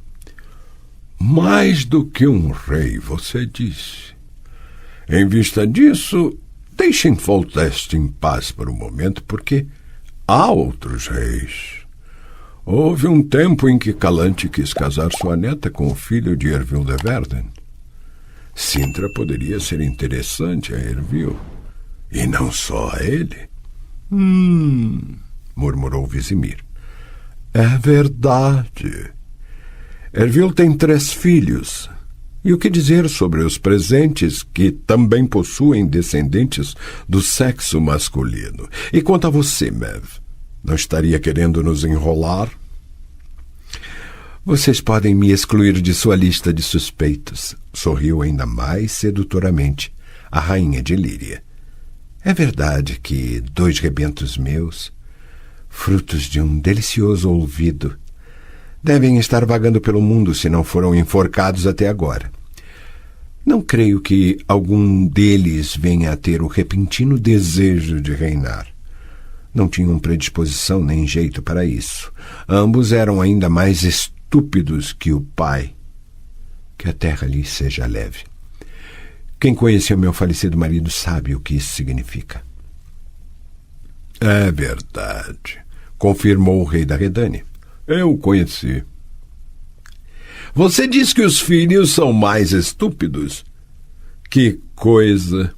Speaker 3: Mais do que um rei, você disse. Em vista disso, deixem Foltest em paz por um momento, porque há outros reis. Houve um tempo em que Calante quis casar sua neta com o filho de Ervil de Verden. Sintra poderia ser interessante a Ervil, e não só a ele. Murmurou Vizimir. É verdade. Ervil tem 3 filhos, E o que dizer sobre os presentes que também possuem descendentes do sexo masculino? E quanto a você, Maeve, não estaria querendo nos enrolar? Vocês podem me excluir de sua lista de suspeitos, sorriu ainda mais sedutoramente a rainha de Líria. É verdade que 2 rebentos meus, frutos de um delicioso ouvido, devem estar vagando pelo mundo se não foram enforcados até agora. Não creio que algum deles venha a ter o repentino desejo de reinar. Não tinham predisposição nem jeito para isso. Ambos eram ainda mais estúpidos que o pai. Que a terra lhes seja leve. Quem conheceu meu falecido marido sabe o que isso significa. É verdade, confirmou o rei da Redânia. Eu o conheci. Você diz que os filhos são mais estúpidos? Que coisa!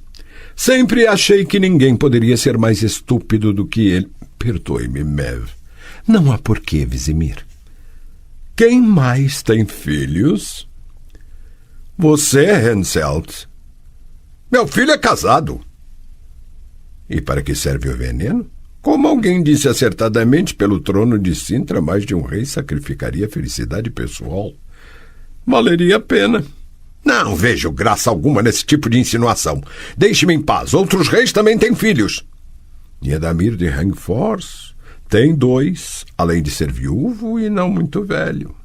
Speaker 3: Sempre achei que ninguém poderia ser mais estúpido do que ele. Perdoe-me, Maeve. Não há porquê, Vizimir. Quem mais tem filhos? Você, Henselt. Meu filho é casado. E para que serve o veneno? Como alguém disse acertadamente, pelo trono de Sintra, mais de um rei sacrificaria a felicidade pessoal. Valeria a pena. Não vejo graça alguma nesse tipo de insinuação. Deixe-me em paz. Outros reis também têm filhos. E Edamir de Hangfors tem 2, além de ser viúvo e não muito velho.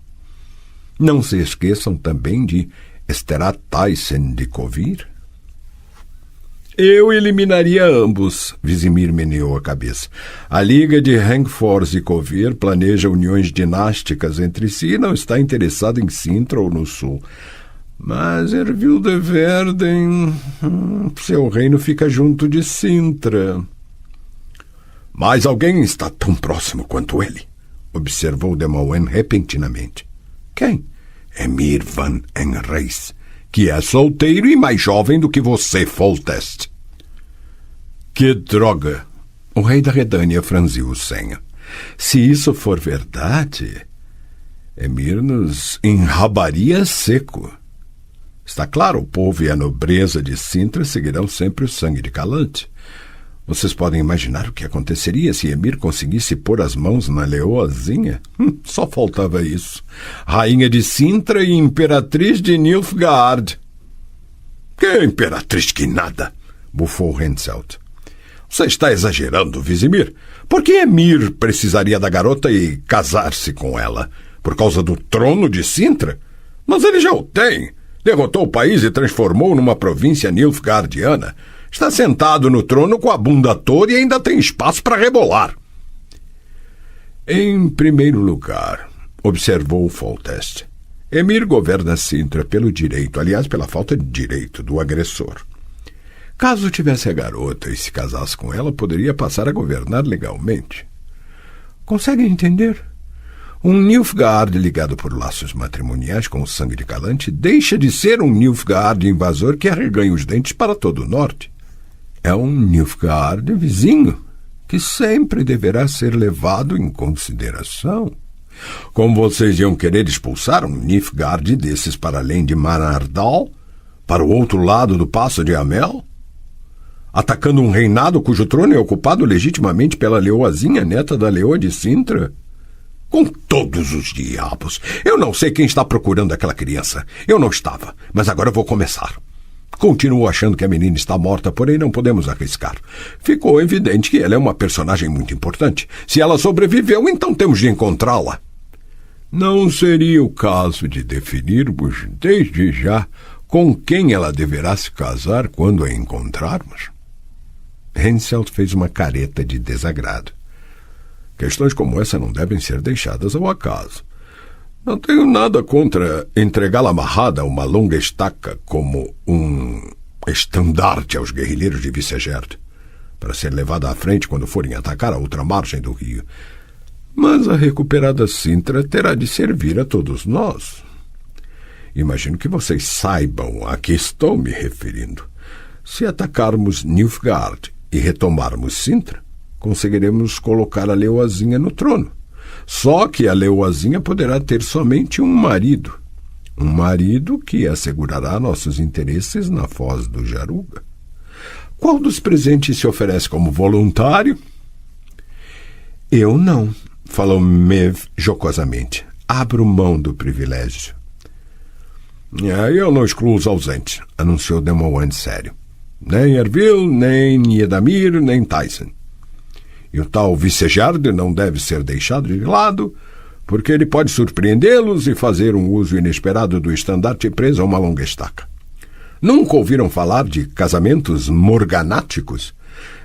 Speaker 3: Não se esqueçam também de Esterat Thyssen de Kovir. Eu eliminaria ambos, Vizimir meneou a cabeça. A Liga de Hangfors e Kovir planeja uniões dinásticas entre si e não está interessada em Sintra ou no sul. Mas Ervil de Verden, seu reino fica junto de Sintra. Mas alguém está tão próximo quanto ele, observou de Moen repentinamente. Quem? Emir van Enreis, que é solteiro e mais jovem do que você, Foltest. Que droga! O rei da Redânia franziu o senho. Se isso for verdade, Emir nos enrabaria seco. Está claro, o povo e a nobreza de Sintra seguirão sempre o sangue de Calante. Vocês podem imaginar o que aconteceria se Emir conseguisse pôr as mãos na leoazinha? Só faltava isso. Rainha de Sintra e imperatriz de Nilfgaard. Que imperatriz que nada! Bufou Henselt. Você está exagerando, Vizimir. Por que Emir precisaria da garota e casar-se com ela? Por causa do trono de Sintra? Mas ele já o tem. Derrotou o país e transformou numa província nilfgaardiana. Está sentado no trono com a bunda toda e ainda tem espaço para rebolar. Em primeiro lugar, observou Foltest, Emir governa Sintra pelo direito, aliás, pela falta de direito do agressor. Caso tivesse a garota e se casasse com ela, poderia passar a governar legalmente. Consegue entender? Um Nilfgaard ligado por laços matrimoniais com o sangue de Calante deixa de ser um Nilfgaard invasor que arreganha os dentes para todo o norte. É um Nilfgaard vizinho, que sempre deverá ser levado em consideração. Como vocês iam querer expulsar um Nilfgaard desses para além de Manardal, para o outro lado do Passo de Amel? Atacando um reinado cujo trono é ocupado legitimamente pela leoazinha, neta da leoa de Sintra? Com todos os diabos! Eu não sei quem está procurando aquela criança. Eu não estava, mas agora vou começar. Continuo achando que a menina está morta, porém não podemos arriscar. Ficou evidente que ela é uma personagem muito importante. Se ela sobreviveu, então temos de encontrá-la. Não seria o caso de definirmos desde já com quem ela deverá se casar quando a encontrarmos? Henselt fez uma careta de desagrado. Questões como essa não devem ser deixadas ao acaso. Não tenho nada contra entregá-la amarrada a uma longa estaca como um estandarte aos guerrilheiros de Vicegerd, para ser levada à frente quando forem atacar a outra margem do rio. Mas a recuperada Sintra terá de servir a todos nós. Imagino que vocês saibam a que estou me referindo. Se atacarmos Nilfgaard e retomarmos Sintra, conseguiremos colocar a leoazinha no trono. Só que a leoazinha poderá ter somente um marido. Um marido que assegurará nossos interesses na foz do Jaruga. Qual dos presentes se oferece como voluntário? Eu não, falou Mev jocosamente. Abro mão do privilégio. Eu não excluo os ausentes, anunciou Demowand sério. Nem Ervil, nem Niedamir, nem Tyson. E o tal Vicegerd não deve ser deixado de lado, porque ele pode surpreendê-los e fazer um uso inesperado do estandarte preso a uma longa estaca. Nunca ouviram falar de casamentos morganáticos?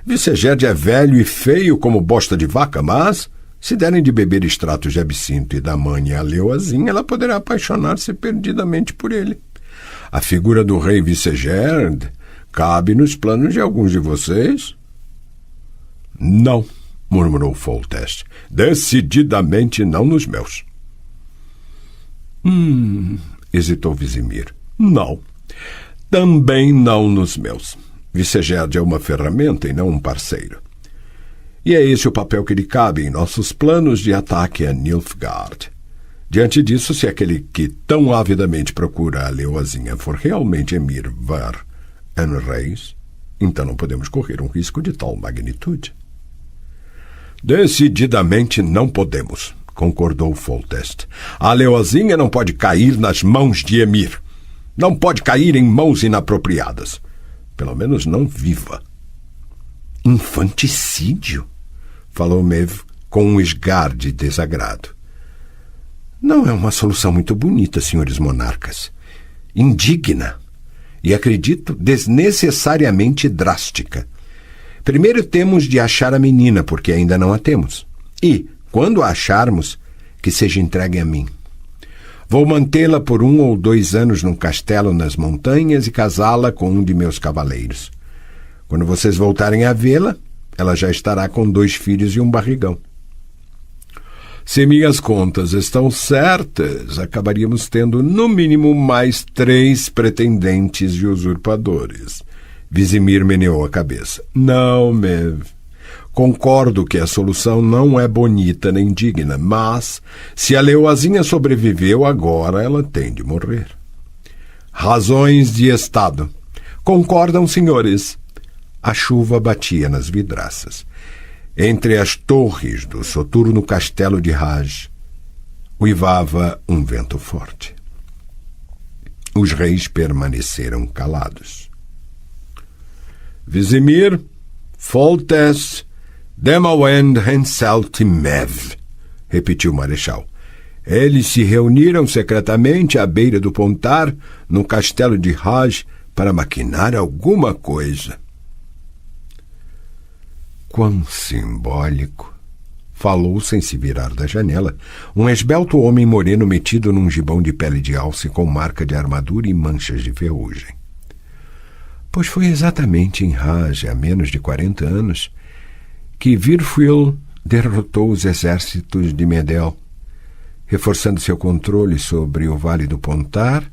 Speaker 3: Vicegerd é velho e feio como bosta de vaca, mas, se derem de beber extratos de absinto e da manha a leoazinha, ela poderá apaixonar-se perdidamente por ele. A figura do rei Vicegerd cabe nos planos de alguns de vocês? Não, murmurou Foltest. Decididamente não nos meus. Hesitou Vizimir. Não. Também não nos meus. Vicegerd é uma ferramenta e não um parceiro. E é esse o papel que lhe cabe em nossos planos de ataque a Nilfgaard. Diante disso, se aquele que tão avidamente procura a leoazinha for realmente Emir Var Enreis, então não podemos correr um risco de tal magnitude. Decididamente não podemos, concordou Foltest. A leoazinha não pode cair nas mãos de Emir. Não pode cair em mãos inapropriadas. Pelo menos não viva. Infanticídio? Falou Mev com um esgar de desagrado. Não é uma solução muito bonita, senhores monarcas. Indigna. E, acredito, desnecessariamente drástica. Primeiro temos de achar a menina, porque ainda não a temos. E, quando a acharmos, que seja entregue a mim. Vou mantê-la por 1 ou 2 anos num castelo nas montanhas e casá-la com um de meus cavaleiros. Quando vocês voltarem a vê-la, ela já estará com 2 filhos e um barrigão. Se minhas contas estão certas, acabaríamos tendo no mínimo mais 3 pretendentes e usurpadores. Vizimir meneou a cabeça. Não, Mev. Concordo que a solução não é bonita nem digna, mas se a leoazinha sobreviveu agora, ela tem de morrer. Razões de Estado. Concordam, senhores? A chuva batia nas vidraças. Entre as torres do soturno castelo de Raj, uivava um vento forte. Os reis permaneceram calados. Vizimir, Foltest, Demowend, Henselt e Mev, repetiu o marechal. Eles se reuniram secretamente à beira do Pontar, no castelo de Raj, para maquinar alguma coisa. Quão simbólico! Falou sem se virar da janela, um esbelto homem moreno metido num gibão de pele de alce com marca de armadura e manchas de ferrugem. Pois foi exatamente em Raj, há menos de 40 anos, que Virfuil derrotou os exércitos de Medel, reforçando seu controle sobre o Vale do Pontar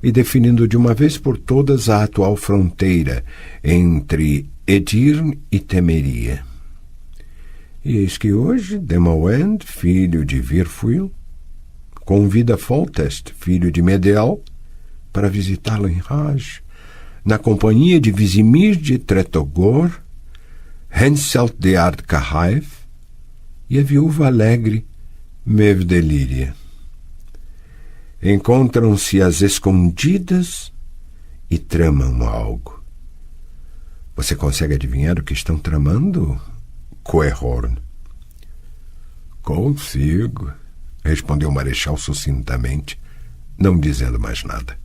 Speaker 3: e definindo de uma vez por todas a atual fronteira entre Edirne e Temeria. E eis que hoje Demowend, filho de Virfuil, convida Foltest, filho de Medel, para visitá-lo em Raj, na companhia de Vizimir de Tretogor, Henselt de Ard-Kahaiv e a viúva alegre Mev de Líria. Encontram-se às escondidas e tramam algo. Você consegue adivinhar o que estão tramando, Coehorn? Consigo, respondeu o marechal sucintamente, não dizendo mais nada.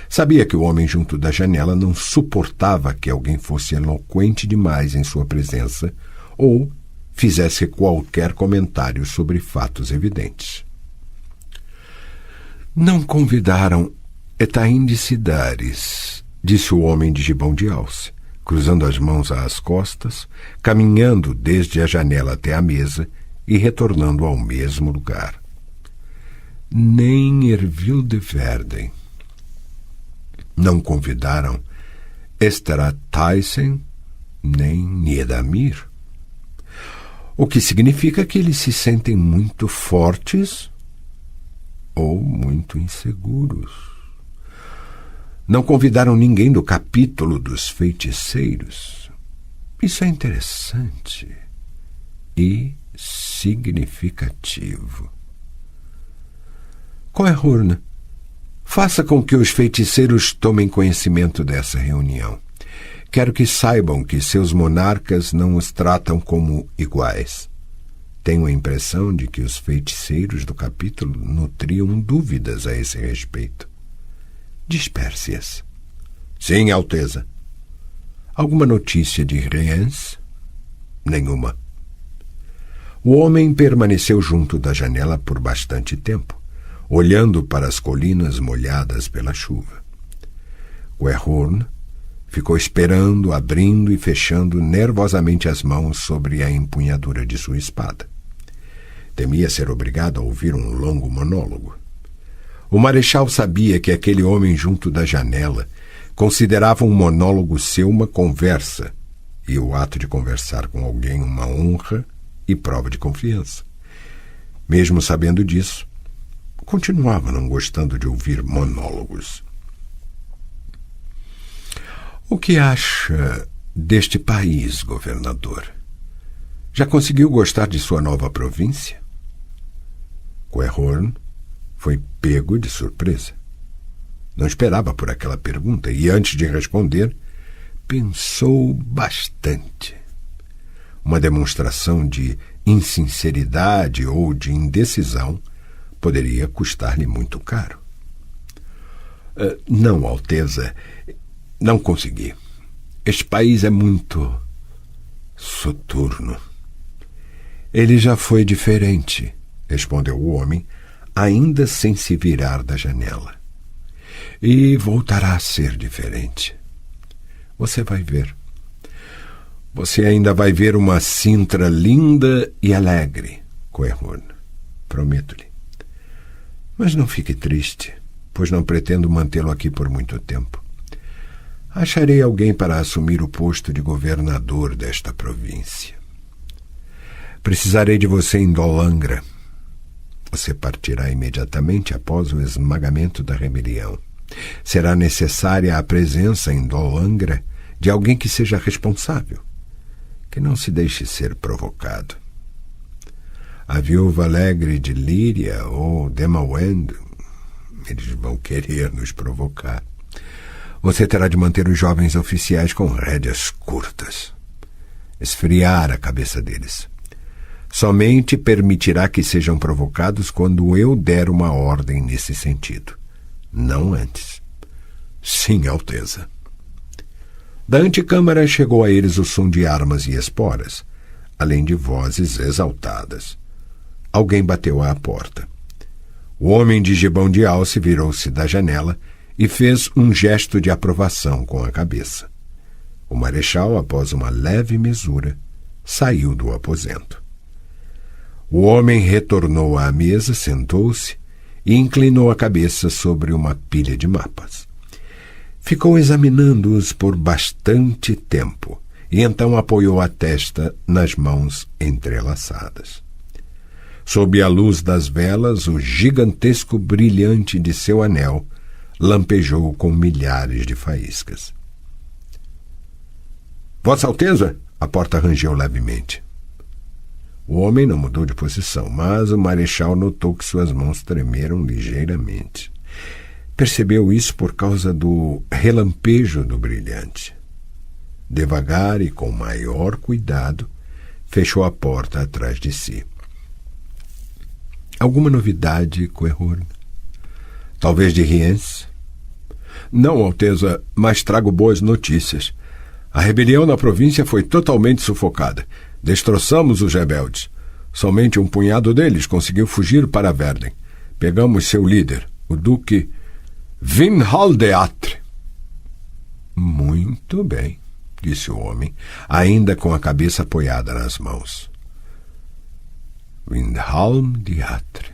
Speaker 3: Sabia que o homem junto da janela não suportava que alguém fosse eloquente demais em sua presença ou fizesse qualquer comentário sobre fatos evidentes. Não convidaram Etaim de Cidares, disse o homem de gibão de alce, cruzando as mãos às costas, caminhando desde a janela até a mesa e retornando ao mesmo lugar. Nem Ervil de Verden. Não convidaram Estera Tyson nem Niedamir. O que significa que eles se sentem muito fortes ou muito inseguros. Não convidaram ninguém do capítulo dos feiticeiros. Isso é interessante e significativo. Coerhurn, faça com que os feiticeiros tomem conhecimento dessa reunião. Quero que saibam que seus monarcas não os tratam como iguais. Tenho a impressão de que os feiticeiros do capítulo nutriam dúvidas a esse respeito. Disperse-as. Sim, Alteza. Alguma notícia de Rience? Nenhuma. O homem permaneceu junto da janela por bastante tempo, olhando para as colinas molhadas pela chuva. Coerhurn ficou esperando, abrindo e fechando nervosamente as mãos sobre a empunhadura de sua espada. Temia ser obrigado a ouvir um longo monólogo. O marechal sabia que aquele homem junto da janela considerava um monólogo seu uma conversa, e o ato de conversar com alguém uma honra e prova de confiança. Mesmo sabendo disso, continuava não gostando de ouvir monólogos. O que acha deste país, governador? Já conseguiu gostar de sua nova província? Coerhurn foi pego de surpresa. Não esperava por aquela pergunta e, antes de responder, pensou bastante. Uma demonstração de insinceridade ou de indecisão poderia custar-lhe muito caro. Não, Alteza, não consegui. Este país é muito soturno. Ele já foi diferente, respondeu o homem, ainda sem se virar da janela. E voltará a ser diferente. Você vai ver. Você ainda vai ver uma Cintra linda e alegre, Coerhurn. Prometo-lhe. Mas não fique triste, pois não pretendo mantê-lo aqui por muito tempo. Acharei alguém para assumir o posto de governador desta província. Precisarei de você em Dol Angra. Você partirá imediatamente após o esmagamento da rebelião. Será necessária a presença em Dol Angra de alguém que seja responsável, que não se deixe ser provocado. A viúva alegre de Líria ou Demawend, eles vão querer nos provocar. Você terá de manter os jovens oficiais com rédeas curtas. Esfriar a cabeça deles. Somente permitirá que sejam provocados quando eu der uma ordem nesse sentido. Não antes. Sim, Alteza. Da antecâmara chegou a eles o som de armas e esporas, além de vozes exaltadas. Alguém bateu à porta. O homem de gibão de alce virou-se da janela e fez um gesto de aprovação com a cabeça. O marechal, após uma leve mesura, saiu do aposento. O homem retornou à mesa, sentou-se e inclinou a cabeça sobre uma pilha de mapas. Ficou examinando-os por bastante tempo e então apoiou a testa nas mãos entrelaçadas. Sob a luz das velas, o gigantesco brilhante de seu anel lampejou com milhares de faíscas. Vossa Alteza! A porta rangeu levemente. O homem não mudou de posição, mas o marechal notou que suas mãos tremeram ligeiramente. Percebeu isso por causa do relampejo do brilhante. Devagar e com maior cuidado, fechou a porta atrás de si. Alguma novidade, Coerhurn? Talvez de Rience? Não, Alteza, mas trago boas notícias. A rebelião na província foi totalmente sufocada. Destroçamos os rebeldes. Somente um punhado deles conseguiu fugir para Verden. Pegamos seu líder, o duque Vinhaldreathre. Muito bem, disse o homem, ainda com a cabeça apoiada nas mãos. Vinhaldreathre.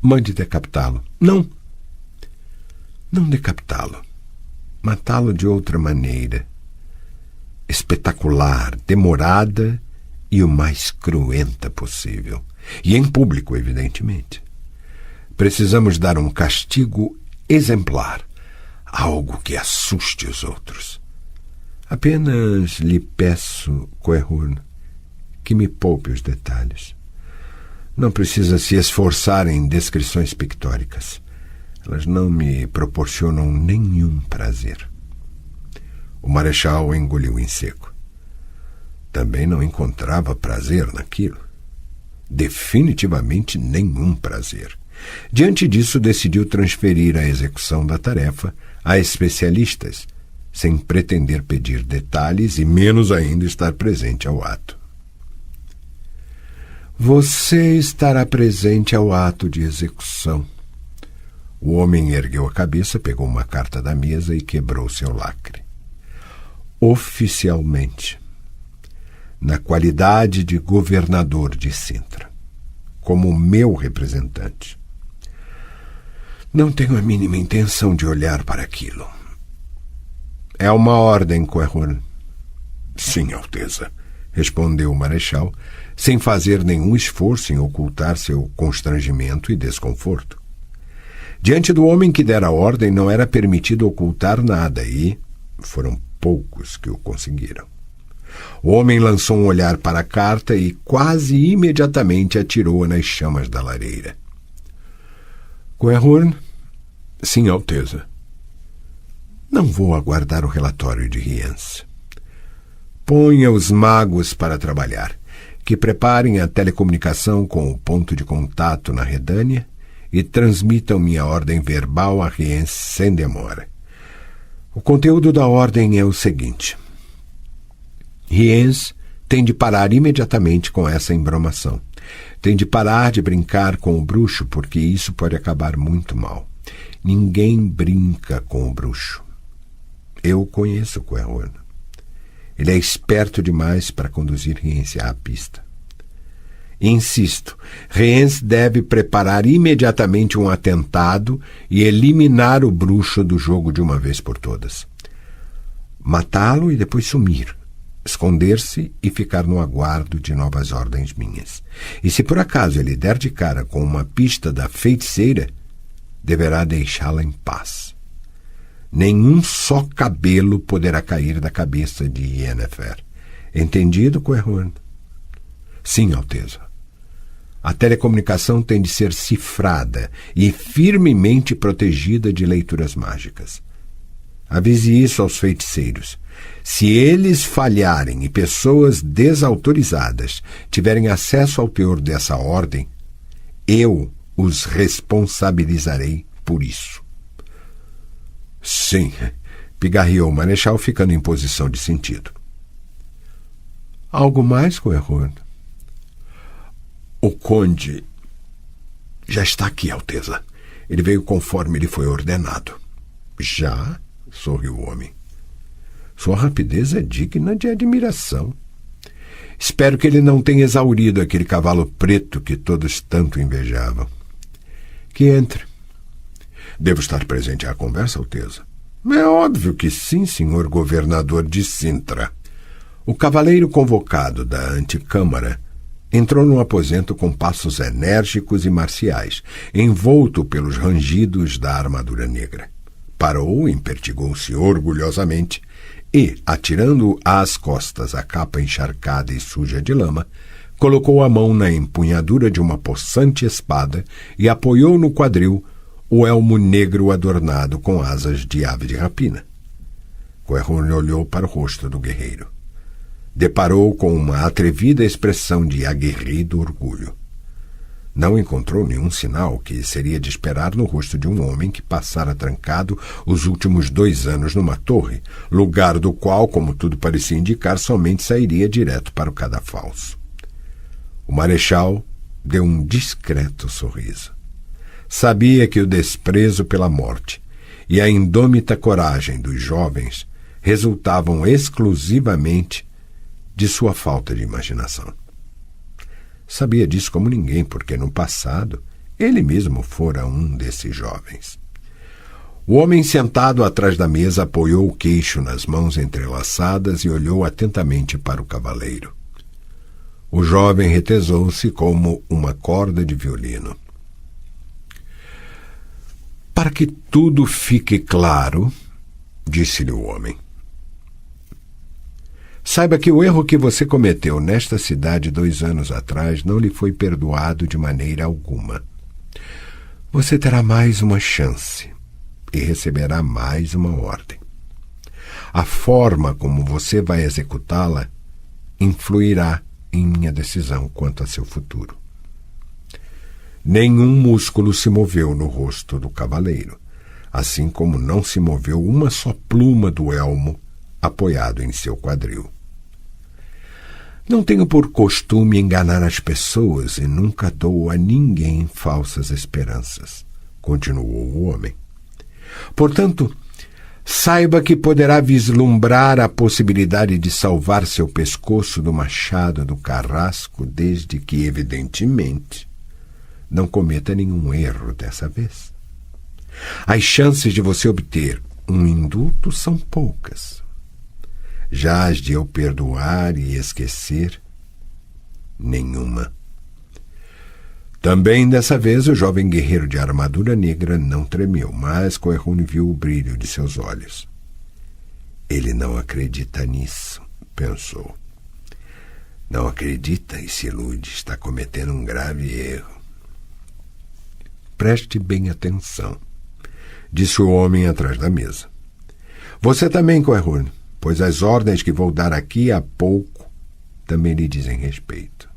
Speaker 3: Mande decapitá-lo. Não. Não decapitá-lo. Matá-lo de outra maneira. Espetacular, demorada e o mais cruenta possível. E em público, evidentemente. Precisamos dar um castigo exemplar, algo que assuste os outros. Apenas lhe peço, Coehorn, que me poupe os detalhes. Não precisa se esforçar em descrições pictóricas. Elas não me proporcionam nenhum prazer. O marechal engoliu em seco. Também não encontrava prazer naquilo. Definitivamente nenhum prazer. Diante disso, decidiu transferir a execução da tarefa a especialistas, sem pretender pedir detalhes e menos ainda estar presente ao ato. Você estará presente ao ato de execução. O homem ergueu a cabeça, pegou uma carta da mesa e quebrou seu lacre. Oficialmente, na qualidade de governador de Sintra, como meu representante. Não tenho a mínima intenção de olhar para aquilo. É uma ordem, Coehorn. Sim, Alteza, respondeu o marechal, sem fazer nenhum esforço em ocultar seu constrangimento e desconforto. Diante do homem que dera a ordem, não era permitido ocultar nada e foram poucos que o conseguiram. O homem lançou um olhar para a carta e quase imediatamente atirou-a nas chamas da lareira. Coehorn? Sim, Alteza. Não vou aguardar o relatório de Riens. Ponha os magos para trabalhar, que preparem a telecomunicação com o ponto de contato na Redânia e transmitam minha ordem verbal a Riens sem demora. O conteúdo da ordem é o seguinte. Riens tem de parar imediatamente com essa embromação. Tem de parar de brincar com o bruxo, porque isso pode acabar muito mal. Ninguém brinca com o bruxo. Eu conheço o Coehorn. Ele é esperto demais para conduzir Riens à pista. Insisto, Riens deve preparar imediatamente um atentado e eliminar o bruxo do jogo de uma vez por todas. Matá-lo e depois sumir. Esconder-se e ficar no aguardo de novas ordens minhas. E se por acaso ele der de cara com uma pista da feiticeira, deverá deixá-la em paz. Nenhum só cabelo poderá cair da cabeça de Yennefer. Entendido, Coehorn? Sim, Alteza. A telecomunicação tem de ser cifrada e firmemente protegida de leituras mágicas. Avise isso aos feiticeiros. Se eles falharem e pessoas desautorizadas tiverem acesso ao teor dessa ordem, eu os responsabilizarei por isso. Sim, pigarreou o marechal, ficando em posição de sentido. Algo mais, Coehorn? O conde já está aqui, Alteza. Ele veio conforme lhe foi ordenado. Já? Sorriu o homem. Sua rapidez é digna de admiração. Espero que ele não tenha exaurido aquele cavalo preto que todos tanto invejavam. Que entre. Devo estar presente à conversa, Alteza? É óbvio que sim, senhor governador de Sintra. O cavaleiro convocado da antecâmara entrou num aposento com passos enérgicos e marciais, envolto pelos rangidos da armadura negra. Parou, empertigou-se orgulhosamente e, atirando às costas a capa encharcada e suja de lama, colocou a mão na empunhadura de uma possante espada e apoiou no quadril o elmo negro adornado com asas de ave de rapina. Coehorn olhou para o rosto do guerreiro. Deparou com uma atrevida expressão de aguerrido orgulho. Não encontrou nenhum sinal que seria de esperar no rosto de um homem que passara trancado os últimos 2 anos numa torre, lugar do qual, como tudo parecia indicar, somente sairia direto para o cadafalso. O marechal deu um discreto sorriso. Sabia que o desprezo pela morte e a indômita coragem dos jovens resultavam exclusivamente de sua falta de imaginação. Sabia disso como ninguém, porque no passado ele mesmo fora um desses jovens. O homem sentado atrás da mesa apoiou o queixo nas mãos entrelaçadas e olhou atentamente para o cavaleiro. O jovem retesou-se como uma corda de violino. Para que tudo fique claro, disse-lhe o homem, saiba que o erro que você cometeu nesta cidade 2 anos atrás não lhe foi perdoado de maneira alguma. Você terá mais uma chance e receberá mais uma ordem. A forma como você vai executá-la influirá em minha decisão quanto a seu futuro. Nenhum músculo se moveu no rosto do cavaleiro, assim como não se moveu uma só pluma do elmo apoiado em seu quadril. Não tenho por costume enganar as pessoas e nunca dou a ninguém falsas esperanças, continuou o homem. Portanto, saiba que poderá vislumbrar a possibilidade de salvar seu pescoço do machado do carrasco, desde que, evidentemente, não cometa nenhum erro dessa vez. As chances de você obter um indulto são poucas. Já as de eu perdoar e esquecer, nenhuma. Também dessa vez o jovem guerreiro de armadura negra não tremeu, mas Coerrune viu o brilho de seus olhos. Ele não acredita nisso, pensou. Não acredita e se ilude, está cometendo um grave erro. Preste bem atenção, disse o homem atrás da mesa. Você também, Coerrune, pois as ordens que vou dar aqui a pouco também lhe dizem respeito.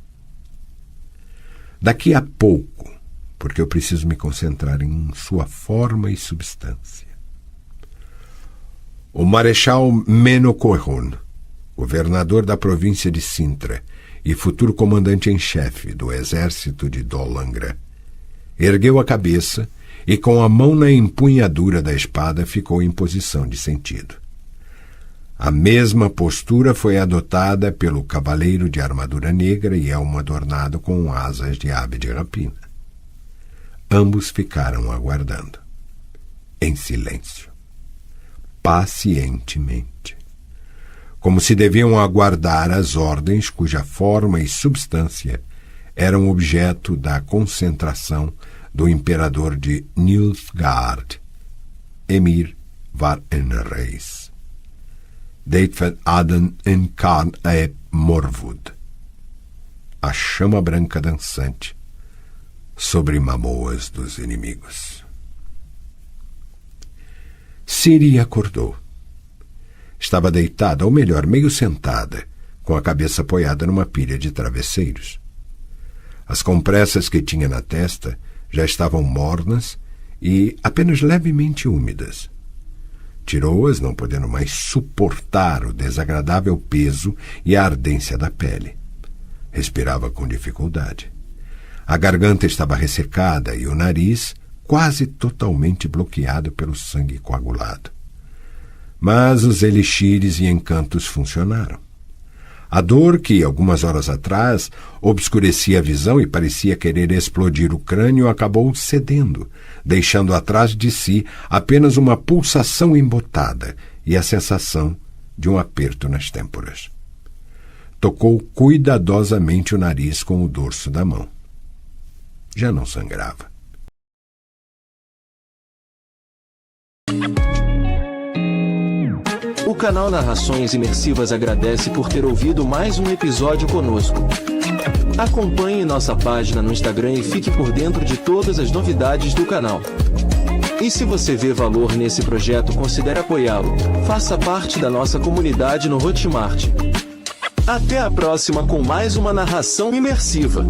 Speaker 3: Daqui a pouco, porque eu preciso me concentrar em sua forma e substância. O Marechal Meno Coerrune, governador da província de Sintra e futuro comandante em chefe do exército de Dol Angra, ergueu a cabeça e, com a mão na empunhadura da espada, ficou em posição de sentido. A mesma postura foi adotada pelo cavaleiro de armadura negra e elmo adornado com asas de ave de rapina. Ambos ficaram aguardando, em silêncio, pacientemente, como se deviam aguardar as ordens cuja forma e substância eram objeto da concentração do imperador de Nilfgaard, Emir var Enreis. Deitvet Aden en Karn e Morvud, a chama branca dançante sobre mamoas dos inimigos. Ciri acordou. Estava deitada, ou melhor, meio sentada, com a cabeça apoiada numa pilha de travesseiros. As compressas que tinha na testa já estavam mornas e apenas levemente úmidas. Tirou-as, não podendo mais suportar o desagradável peso e a ardência da pele. Respirava com dificuldade. A garganta estava ressecada e o nariz quase totalmente bloqueado pelo sangue coagulado. Mas os elixires e encantos funcionaram. A dor que, algumas horas atrás, obscurecia a visão e parecia querer explodir o crânio, acabou cedendo, deixando atrás de si apenas uma pulsação embotada e a sensação de um aperto nas têmporas. Tocou cuidadosamente o nariz com o dorso da mão. Já não sangrava.
Speaker 4: O canal Narrações Imersivas agradece por ter ouvido mais um episódio conosco. Acompanhe nossa página no Instagram e fique por dentro de todas as novidades do canal. E se você vê valor nesse projeto, considere apoiá-lo. Faça parte da nossa comunidade no Hotmart. Até a próxima com mais uma narração imersiva.